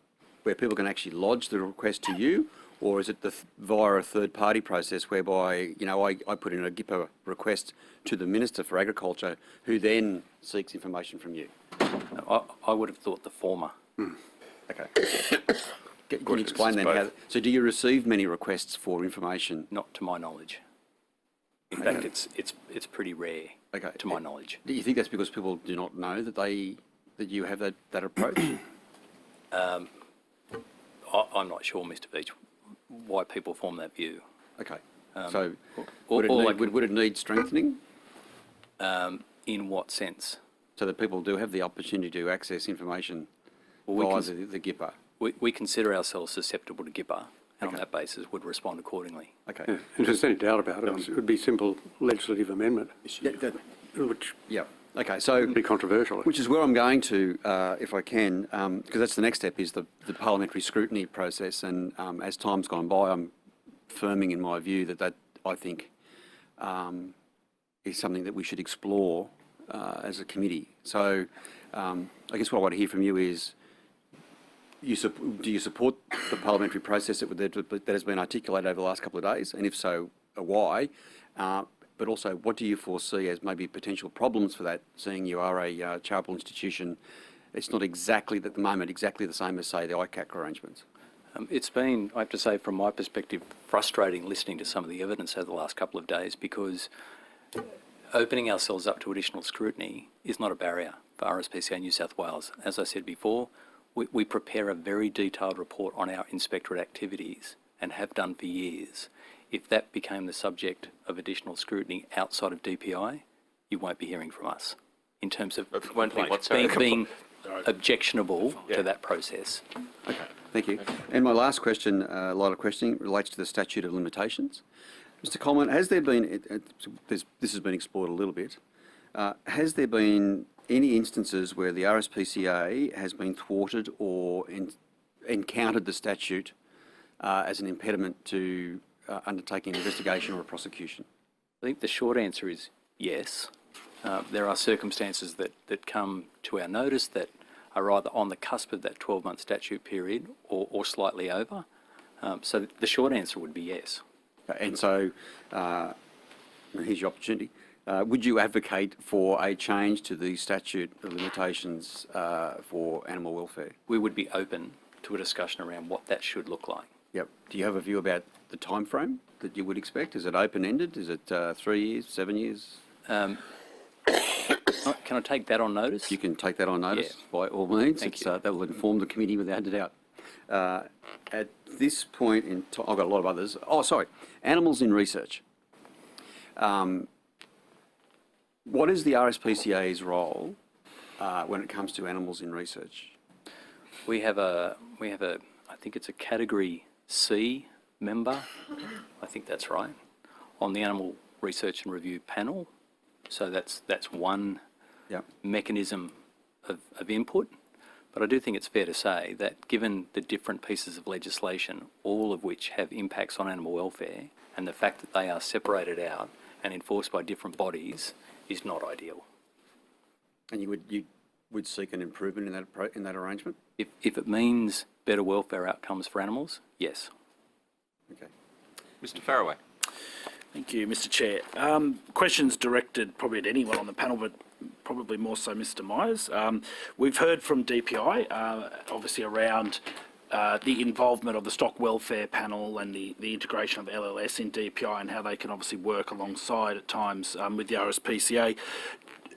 where people can actually lodge the request to you, or is it via a third-party process whereby, I put in a GIPA request to the Minister for Agriculture, who then seeks information from you? I would have thought the former. Okay. Can you explain then how? So do you receive many requests for information? Not to my knowledge. In fact, it's pretty rare, to my knowledge. Do you think that's because people do not know that you have that approach? I'm not sure, Mr. Beach, why people form that view. Okay. So would it need strengthening? In what sense? So that people do have the opportunity to access information via the GIPA? We consider ourselves susceptible to GIPA, and on that basis would respond accordingly. Okay. Yeah, and if there's any doubt about it, it would be simple legislative amendment. Which Okay, so would be controversial. Which is where I'm going to, if I can, because that's the next step, is the parliamentary scrutiny process. And as time's gone by, I'm firming in my view that I think is something that we should explore as a committee. So I guess what I want to hear from you is, do you support the parliamentary process that has been articulated over the last couple of days? And if so, why? But also, what do you foresee as maybe potential problems for that, seeing you are a charitable institution? It's not exactly at the moment exactly the same as, say, the ICAC arrangements. It's been, I have to say, from my perspective, frustrating listening to some of the evidence over the last couple of days, because opening ourselves up to additional scrutiny is not a barrier for RSPCA New South Wales. As I said before, we prepare a very detailed report on our inspectorate activities and have done for years. If that became the subject of additional scrutiny outside of DPI, you won't be hearing from us in terms of being objectionable to that process. Okay, thank you. And my last question, a lot of questioning, relates to the statute of limitations. Mr. Coleman, has there been, this has been explored a little bit, has there been any instances where the RSPCA has been thwarted or encountered the statute as an impediment to undertaking an investigation or a prosecution? I think the short answer is yes. There are circumstances that come to our notice that are either on the cusp of that 12-month statute period or slightly over. So the short answer would be yes. And so here's your opportunity. Would you advocate for a change to the statute of limitations for animal welfare? We would be open to a discussion around what that should look like. Yep. Do you have a view about the time frame that you would expect? Is it open-ended? Is it 3 years, 7 years? Can I take that on notice? You can take that on notice by all means. Thank you. That will inform the committee without a doubt. At this point in time, I've got a lot of others. Oh, sorry. Animals in research. What is the RSPCA's role when it comes to animals in research? We have a, I think it's a Category C member. I think that's right. On the Animal Research and Review Panel, so that's one Yep. mechanism of input. But I do think it's fair to say that given the different pieces of legislation, all of which have impacts on animal welfare, and the fact that they are separated out and enforced by different bodies is not ideal. And you would seek an improvement in that arrangement? If it means better welfare outcomes for animals, yes. Okay. Mr. Farraway. Thank you, Mr. Chair. Questions directed probably at anyone on the panel, but probably more so Mr. Meyers. We've heard from DPI, obviously around the involvement of the Stock Welfare Panel and the integration of LLS in DPI and how they can obviously work alongside at times with the RSPCA.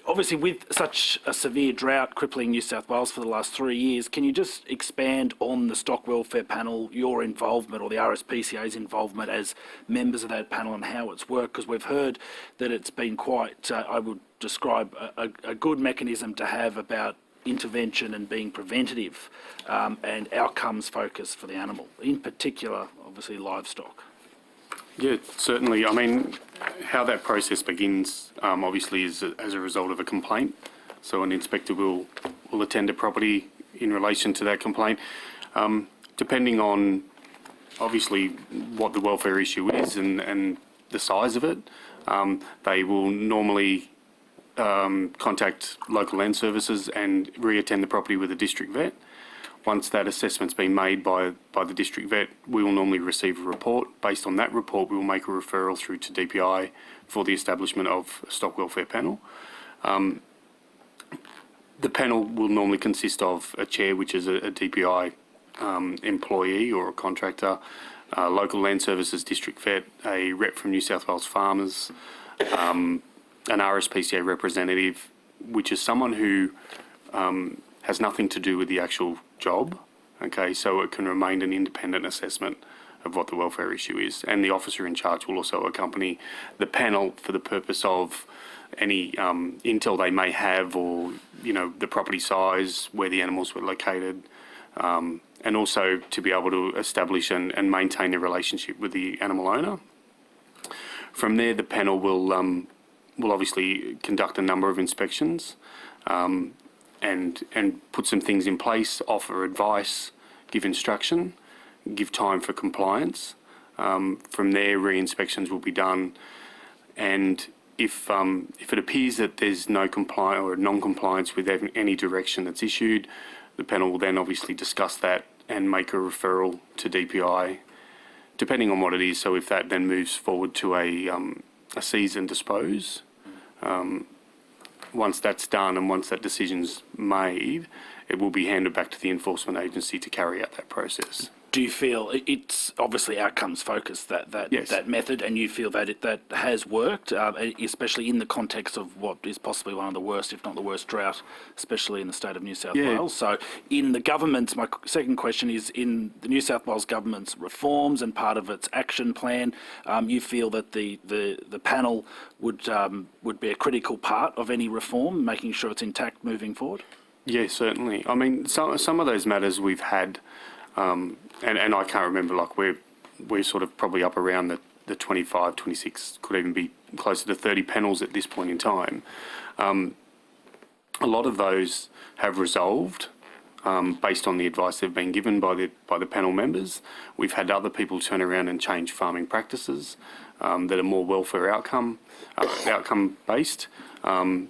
Obviously, with such a severe drought crippling New South Wales for the last 3 years, can you just expand on the Stock Welfare Panel, your involvement or the RSPCA's involvement as members of that panel and how it's worked? Because we've heard that it's been quite, I would describe, a good mechanism to have about intervention and being preventative and outcomes focused for the animal, in particular, obviously, livestock. Yeah, certainly. I mean, how that process begins, obviously, is as a result of a complaint. So an inspector will attend a property in relation to that complaint. Depending on, obviously, what the welfare issue is and the size of it, they will normally contact local land services and re-attend the property with a district vet. Once that assessment's been made by the district vet, we will normally receive a report. Based on that report, we will make a referral through to DPI for the establishment of a stock welfare panel. The panel will normally consist of a chair, which is a DPI employee or a contractor, local land services district vet, a rep from New South Wales Farmers, an RSPCA representative, which is someone who has nothing to do with the actual job, okay, so it can remain an independent assessment of what the welfare issue is. And the officer in charge will also accompany the panel for the purpose of any intel they may have, or, you know, the property size, where the animals were located, and also to be able to establish and maintain a relationship with the animal owner. From there, the panel will obviously conduct a number of inspections, and put some things in place, offer advice, give instruction, give time for compliance. From there, re-inspections will be done, and if it appears that there's no compliance or non-compliance with any direction that's issued, the panel will then obviously discuss that and make a referral to DPI, depending on what it is. So if that then moves forward to a seize and dispose, once that's done and once that decision's made, it will be handed back to the enforcement agency to carry out that process. Do you feel it's obviously outcomes focused, Yes. that method, and you feel that that has worked, especially in the context of what is possibly one of the worst, if not the worst, drought, especially in the state of New South Wales? So in the government's, my second question is, in the New South Wales government's reforms and part of its action plan, you feel that the panel would be a critical part of any reform, making sure it's intact moving forward? Yeah, certainly. I mean, some of those matters we've had, and I can't remember, like we're sort of probably up around the 25, 26, could even be closer to 30 panels at this point in time. A lot of those have resolved based on the advice they've been given by the panel members. We've had other people turn around and change farming practices that are more welfare outcome based, and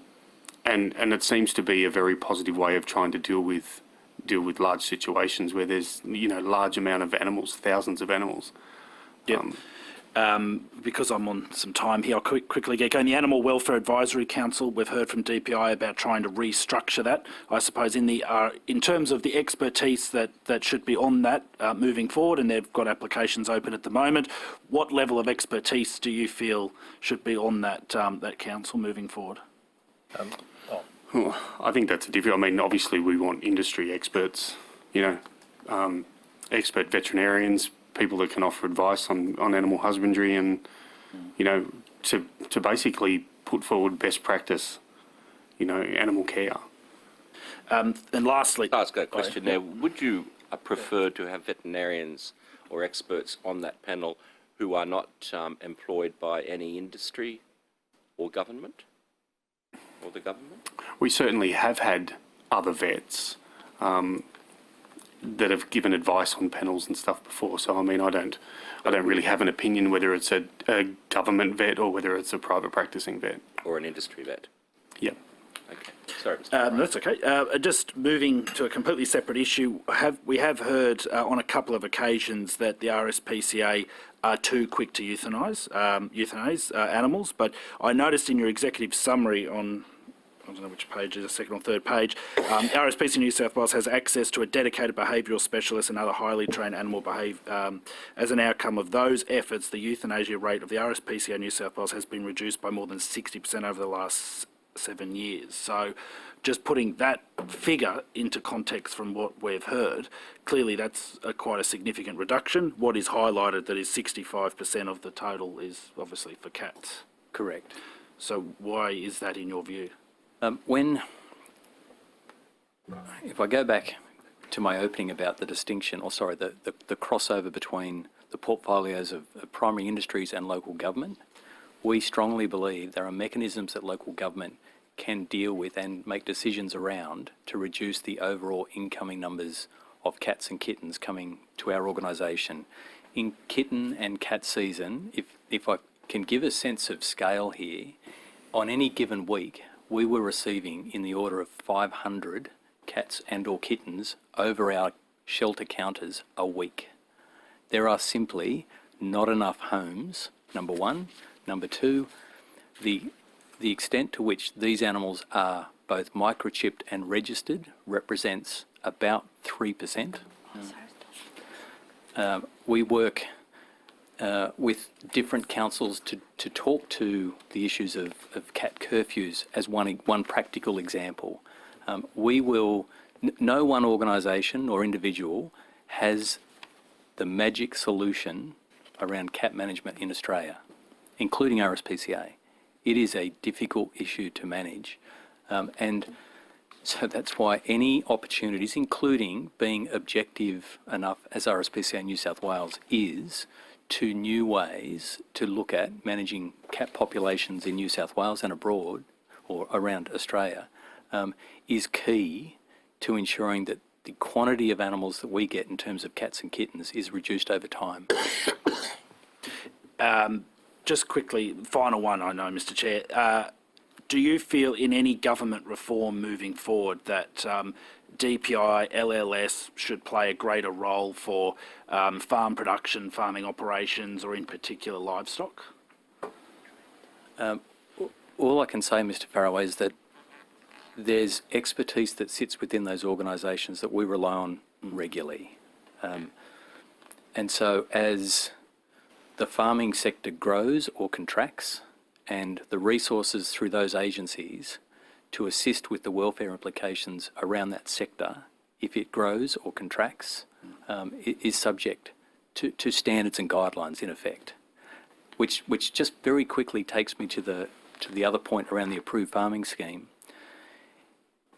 it seems to be a very positive way of trying to deal with large situations where there's, you know, large amount of animals, thousands of animals. Yep. Because I'm on some time here, I'll quickly get going. The Animal Welfare Advisory Council, we've heard from DPI about trying to restructure that. I suppose in terms of the expertise that should be on that moving forward, and they've got applications open at the moment, what level of expertise do you feel should be on that council moving forward? I think that's a difficult. I mean, obviously we want industry experts, you know, expert veterinarians, people that can offer advice on animal husbandry, and, you know, to basically put forward best practice, you know, animal care. And lastly, ask a question there. Would you prefer to have veterinarians or experts on that panel who are not employed by any industry or government, or the government? We certainly have had other vets that have given advice on panels and stuff before. So I mean, I don't really have an opinion whether it's a government vet or whether it's a private practicing vet or an industry vet. Yep. Okay. Sorry, Mr. That's okay. Just moving to a completely separate issue, we have heard on a couple of occasions that the RSPCA are too quick to euthanize animals, but I noticed in your executive summary on, I don't know which page is, the second or third page, RSPCA New South Wales has access to a dedicated behavioural specialist and other highly trained animal as an outcome of those efforts, the euthanasia rate of the RSPCA New South Wales has been reduced by more than 60% over the last 7 years. So just putting that figure into context from what we've heard, clearly that's quite a significant reduction. What is highlighted that is 65% of the total is obviously for cats. Correct. So why is that in your view? If I go back to my opening about the distinction, the crossover between the portfolios of primary industries and local government, we strongly believe there are mechanisms that local government can deal with and make decisions around to reduce the overall incoming numbers of cats and kittens coming to our organisation. In kitten and cat season, if I can give a sense of scale here, on any given week, we were receiving in the order of 500 cats and or kittens over our shelter counters a week. There are simply not enough homes, number one. Number two, the extent to which these animals are both microchipped and registered represents about 3%. We work with different councils to talk to the issues of cat curfews as one practical example. No one organisation or individual has the magic solution around cat management in Australia, including RSPCA. It is a difficult issue to manage. And so that's why any opportunities, including being objective enough as RSPCA New South Wales is, to new ways to look at managing cat populations in New South Wales and abroad or around Australia, is key to ensuring that the quantity of animals that we get in terms of cats and kittens is reduced over time. Just quickly, final one, I know, Mr. Chair. Do you feel in any government reform moving forward that DPI, LLS should play a greater role for farm production, farming operations, or in particular livestock? All I can say, Mr. Farraway, is that there's expertise that sits within those organisations that we rely on regularly. And so as the farming sector grows or contracts, and the resources through those agencies to assist with the welfare implications around that sector, if it grows or contracts, it is subject to standards and guidelines in effect, which just very quickly takes me to the other point around the approved farming scheme.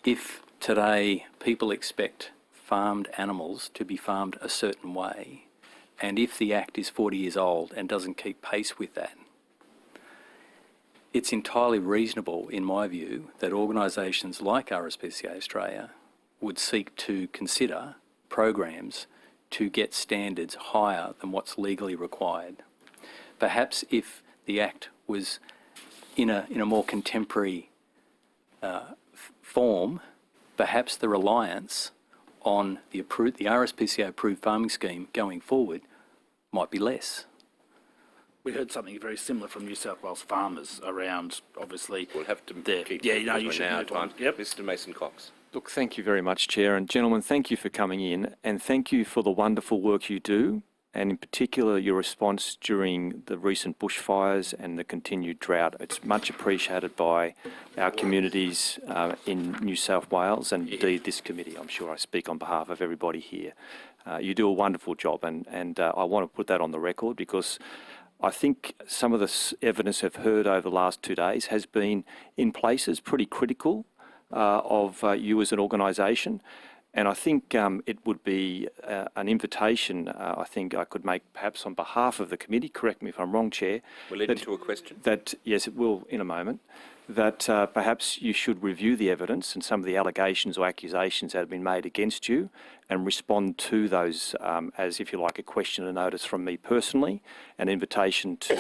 If today people expect farmed animals to be farmed a certain way, and if the Act is 40 years old and doesn't keep pace with that, it's entirely reasonable, in my view, that organisations like RSPCA Australia would seek to consider programs to get standards higher than what's legally required. Perhaps if the Act was in a more contemporary form, perhaps the reliance on the RSPCA approved farming scheme going forward might be less. We heard something very similar from New South Wales farmers around, obviously. We'll have to keep you should now. move on. Yep. Mr. Mason-Cox. Look, thank you very much, Chair. And gentlemen, thank you for coming in, and thank you for the wonderful work you do, and in particular your response during the recent bushfires and the continued drought. It's much appreciated by our communities in New South Wales, and indeed this committee. I'm sure I speak on behalf of everybody here. You do a wonderful job, and I want to put that on the record, because I think some of the evidence I've heard over the last 2 days has been in places pretty critical of you as an organisation. And I think it would be an invitation, I think I could make perhaps on behalf of the committee, correct me if I'm wrong, Chair. Will lead into a question. That, yes, it will in a moment, that perhaps you should review the evidence and some of the allegations or accusations that have been made against you and respond to those as, if you like, a question and notice from me personally, an invitation to,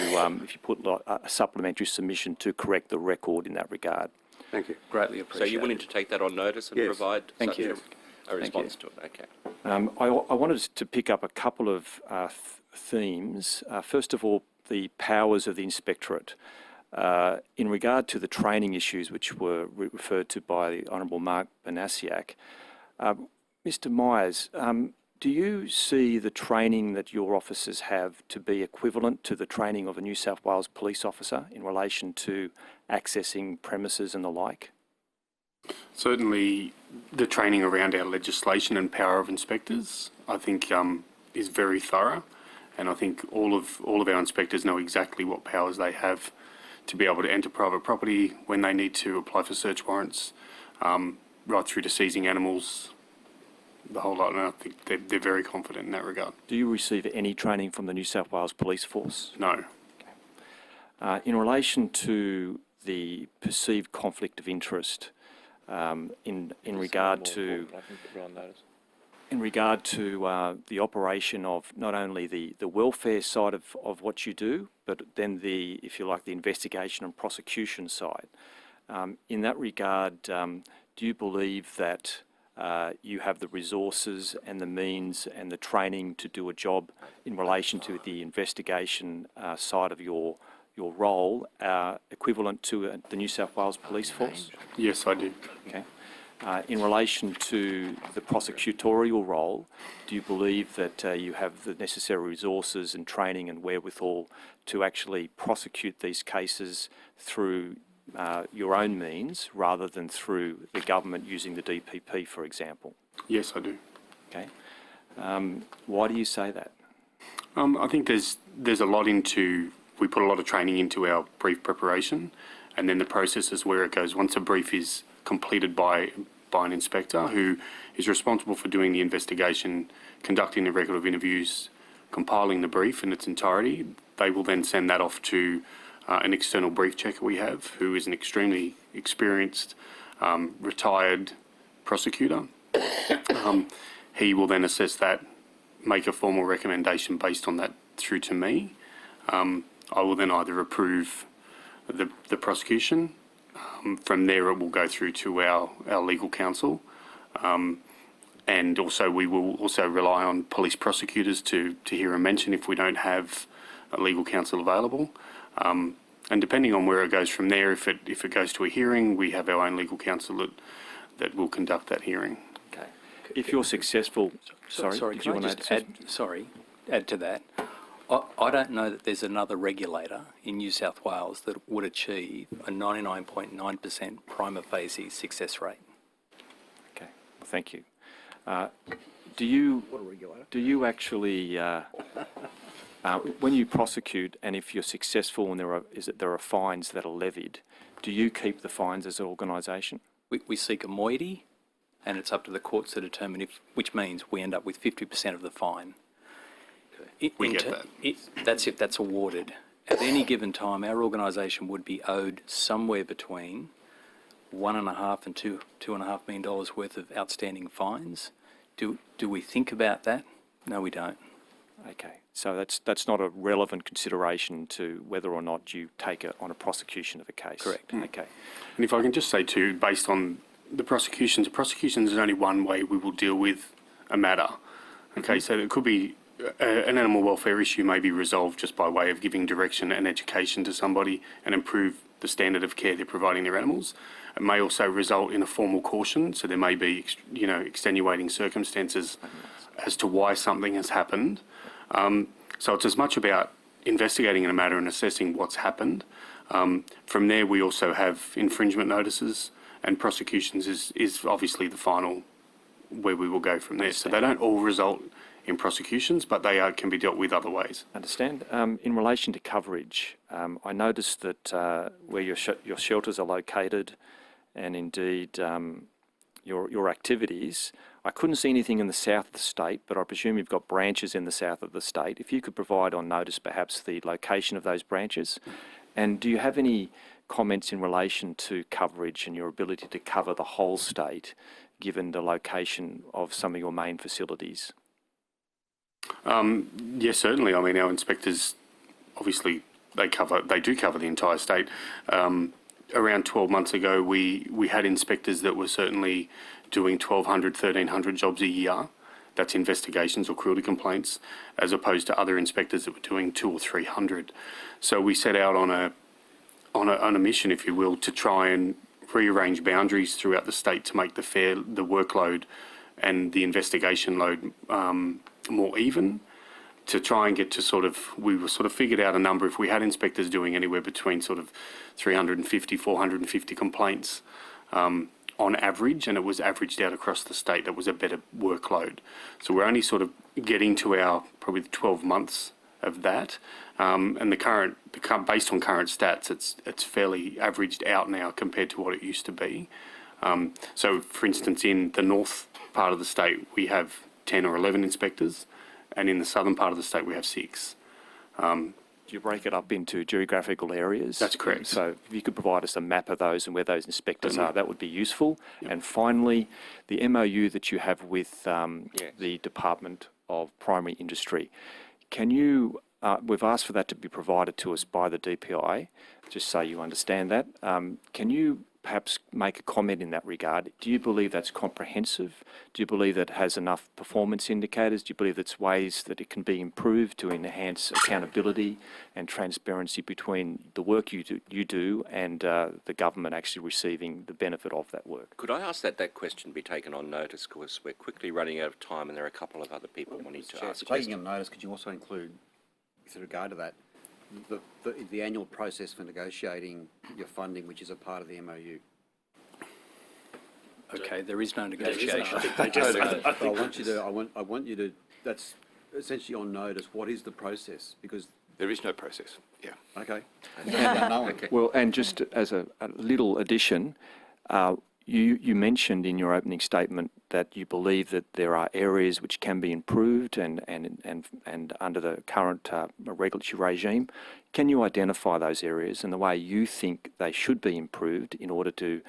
if you put a supplementary submission to correct the record in that regard. Thank you. Greatly So appreciated. you're willing to take that on notice and Yes. provide Thank such you. a response to it? Okay. I wanted to pick up a couple of themes. First of all, the powers of the inspectorate. In regard to the training issues which were referred to by the Honourable Mark Banasiak, Mr Meyers, do you see the training that your officers have to be equivalent to the training of a New South Wales police officer in relation to accessing premises and the like? Certainly, the training around our legislation and power of inspectors, I think, is very thorough, and I think all of our inspectors know exactly what powers they have to be able to enter private property when they need to apply for search warrants, right through to seizing animals, the whole lot. And I think they're very confident in that regard. Do you receive any training from the New South Wales Police Force? No. In relation to the perceived conflict of interest, in regard to the operation of not only the welfare side of what you do, but then the, if you like, the investigation and prosecution side. In that regard, do you believe that you have the resources and the means and the training to do a job in relation to the investigation side of your role equivalent to the New South Wales Police Force? Yes, I do. Okay. In relation to the prosecutorial role, do you believe that you have the necessary resources and training and wherewithal to actually prosecute these cases through your own means rather than through the government using the DPP, for example? Yes, I do. Okay. Why do you say that? I think there's a lot into, we put a lot of training into our brief preparation, and then the process is where it goes. Once a brief is completed by an inspector who is responsible for doing the investigation, conducting the record of interviews, compiling the brief in its entirety, they will then send that off to an external brief checker we have, who is an extremely experienced, retired prosecutor. He will then assess that, make a formal recommendation based on that through to me. I will then either approve the prosecution. From there, it will go through to our legal counsel. And also, we will also rely on police prosecutors to hear a mention if we don't have a legal counsel available. And depending on where it goes from there, if it goes to a hearing, we have our own legal counsel that will conduct that hearing. Okay. If you're successful, Sorry, did can you I want just to add to that? I don't know that there's another regulator in New South Wales that would achieve a 99.9% prima facie success rate. Okay, well, thank you. Do you actually, when you prosecute, and if you're successful and there are fines that are levied, do you keep the fines as an organisation? We seek a moiety, and it's up to the courts to determine which means we end up with 50% of the fine. We get that. That's if that's awarded. At any given time, our organisation would be owed somewhere between $1.5 and $2.5 million worth of outstanding fines. Do we think about that? No, we don't. Okay, so that's not a relevant consideration to whether or not you take it on a prosecution of a case. Correct. Okay. And if I can just say too, based on the prosecutions is only one way we will deal with a matter. Okay, so it could be an animal welfare issue may be resolved just by way of giving direction and education to somebody and improve the standard of care they're providing their animals. It may also result in a formal caution, so there may be, extenuating circumstances as to why something has happened. So it's as much about investigating in a matter and assessing what's happened. From there, we also have infringement notices, and prosecutions is obviously the final where we will go from there. So they don't all result in prosecutions, but they can be dealt with other ways. Understand. In relation to coverage, I noticed that where your shelters are located, and indeed your activities, I couldn't see anything in the south of the state, but I presume you've got branches in the south of the state. If you could provide on notice perhaps the location of those branches, and do you have any comments in relation to coverage and your ability to cover the whole state, given the location of some of your main facilities? Yes, certainly. I mean, our inspectors, obviously, they do cover the entire state. Around 12 months ago, we had inspectors that were certainly doing 1,200, 1,300 jobs a year. That's investigations or cruelty complaints, as opposed to other inspectors that were doing 200 or 300. So we set out on a mission, if you will, to try and rearrange boundaries throughout the state to make the workload and the investigation load more even, to try and get to we were figured out a number. If we had inspectors doing anywhere between 350, 450 complaints on average, and it was averaged out across the state, that was a better workload. So we're only getting to our probably 12 months of that, and based on current stats, it's fairly averaged out now compared to what it used to be. So, for instance, in the north part of the state, we have 10 or 11 inspectors, and in the southern part of the state, we have 6. Do you break it up into geographical areas? That's correct. So if you could provide us a map of those and where those inspectors are, that would be useful. Yep. And finally, the MOU that you have with the Department of Primary Industry, can you, we've asked for that to be provided to us by the DPI, just so you understand that. Can you perhaps make a comment in that regard? Do you believe that's comprehensive? Do you believe that it has enough performance indicators? Do you believe it's ways that it can be improved to enhance accountability and transparency between the work you do and the government actually receiving the benefit of that work? Could I ask that question be taken on notice, because we're quickly running out of time and there are a couple of other people wanting to ask questions. Taking on notice, could you also include, with regard to that, the annual process for negotiating your funding, which is a part of the MOU? Okay, there is no negotiation. I want you to. That's essentially on notice. What is the process? Because there is no process. Yeah. Okay. Okay. Well, and just as a little addition, you mentioned in your opening statement that you believe that there are areas which can be improved and under the current regulatory regime. Can you identify those areas and the way you think they should be improved in order to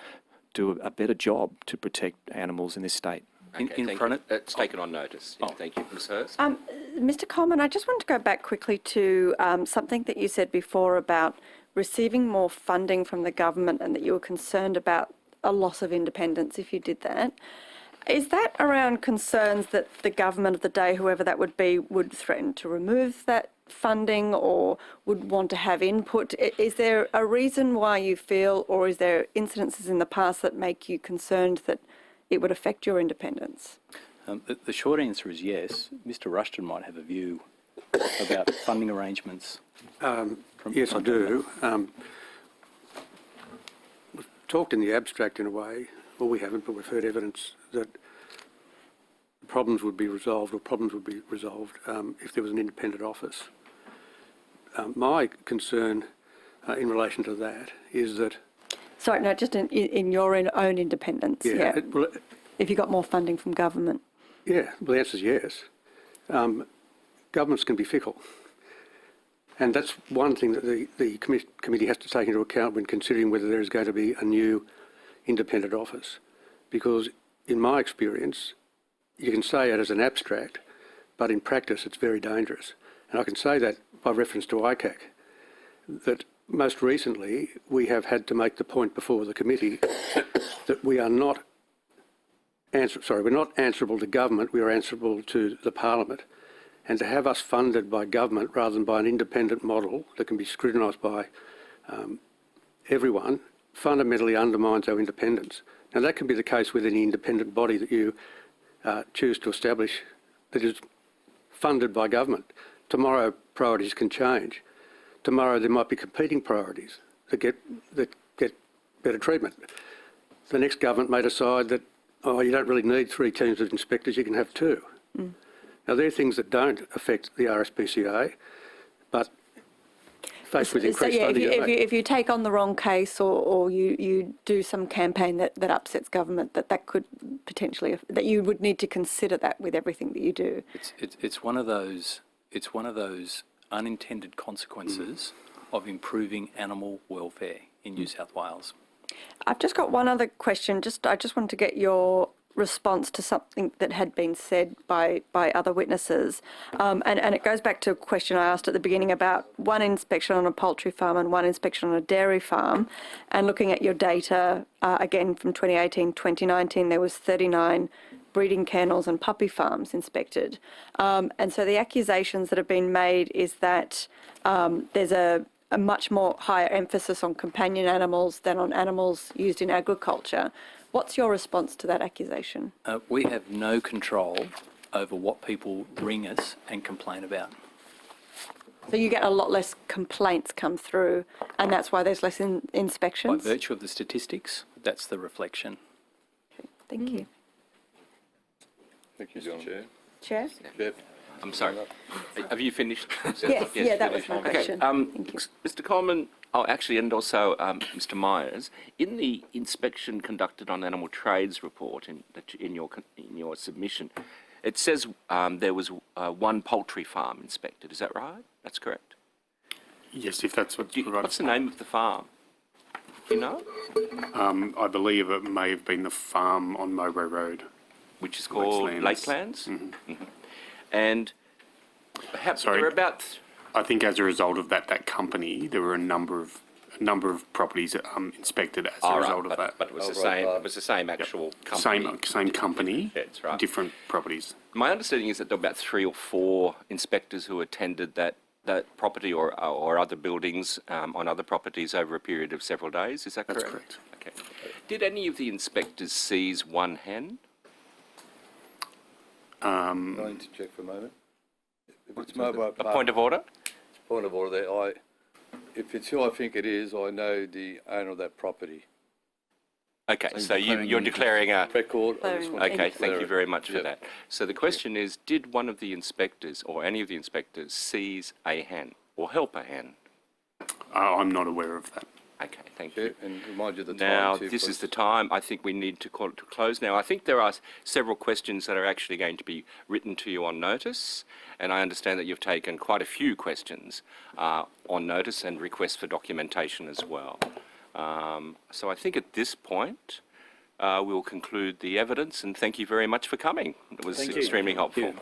do a better job to protect animals in this state? It's taken on notice. Yeah, thank you. Ms. Hurst? Mr. Coleman, I just want to go back quickly to something that you said before about receiving more funding from the government and that you were concerned about a loss of independence if you did that. Is that around concerns that the government of the day, whoever that would be, would threaten to remove that funding or would want to have input? Is there a reason why you feel, or is there incidences in the past that make you concerned that it would affect your independence? The short answer is yes. Mr. Rushton might have a view about funding arrangements. Yes, I do. We've talked in the abstract in a way, well, we haven't, but we've heard evidence that problems would be resolved if there was an independent office. My concern in relation to that is that... Sorry, no, just in your own independence, yeah. If you got more funding from government. Yeah, well, the answer is yes. Governments can be fickle. And that's one thing that the committee has to take into account when considering whether there is going to be a new independent office. Because in my experience, you can say it as an abstract, but in practice it's very dangerous. And I can say that by reference to ICAC, that most recently we have had to make the point before the committee that we are not we're not answerable to government, we are answerable to the Parliament. And to have us funded by government rather than by an independent model that can be scrutinised by everyone fundamentally undermines our independence. Now that can be the case with any independent body that you choose to establish that is funded by government. Tomorrow priorities can change. Tomorrow there might be competing priorities that get better treatment. The next government may decide that, oh, you don't really need 3 teams of inspectors, you can have 2. Now, there are things that don't affect the RSPCA, but faced with increased yeah, funding. if you take on the wrong case or you do some campaign that upsets government, that could potentially, that you would need to consider that with everything that you do. It's one of those unintended consequences of improving animal welfare in New South Wales. I've just got one other question. I just wanted to get your response to something that had been said by other witnesses. And it goes back to a question I asked at the beginning about one inspection on a poultry farm and one inspection on a dairy farm. And looking at your data, again, from 2018, 2019, there was 39 breeding kennels and puppy farms inspected. And so the accusations that have been made is that there's a much more higher emphasis on companion animals than on animals used in agriculture. What's your response to that accusation? We have no control over what people ring us and complain about. So you get a lot less complaints come through, and that's why there's less inspections? By virtue of the statistics, that's the reflection. Thank you. Thank you, John. Chair? Yep. I'm sorry. Have you finished? Yes, yeah, that was my question. Okay, Mr. Coleman, and also Mr. Meyers, in the inspection conducted on animal trades report in your submission, it says there was one poultry farm inspected. Is that right? That's correct. Yes, if that's what's provided. What's the name of the farm? Do you know? I believe it may have been the farm on Mowbray Road. Which is called Lakelands? Mm-hmm. And there are about... I think as a result of that company, there were a number of properties inspected as a result of that. But it was the same. It was the same actual company. Same company. That's right. Different properties. My understanding is that there were about 3 or 4 inspectors who attended that property or other buildings on other properties over a period of several days. Is that correct? That's correct. Okay. Did any of the inspectors seize one hen? I need to check for a moment. If it's mobile A point of order? Point of order there. If it's who I think it is, I know the owner of that property. Okay, so you're declaring a record. Okay, thank you very much for that. So the question is, did one of the inspectors or any of the inspectors seize a hen or help a hen? I'm not aware of that. Okay, thank you. And remind you the time. Now, this is the time. I think we need to call it to close now. I think there are several questions that are actually going to be written to you on notice, and I understand that you've taken quite a few questions on notice and requests for documentation as well. So I think at this point, we'll conclude the evidence, and thank you very much for coming. It was extremely helpful.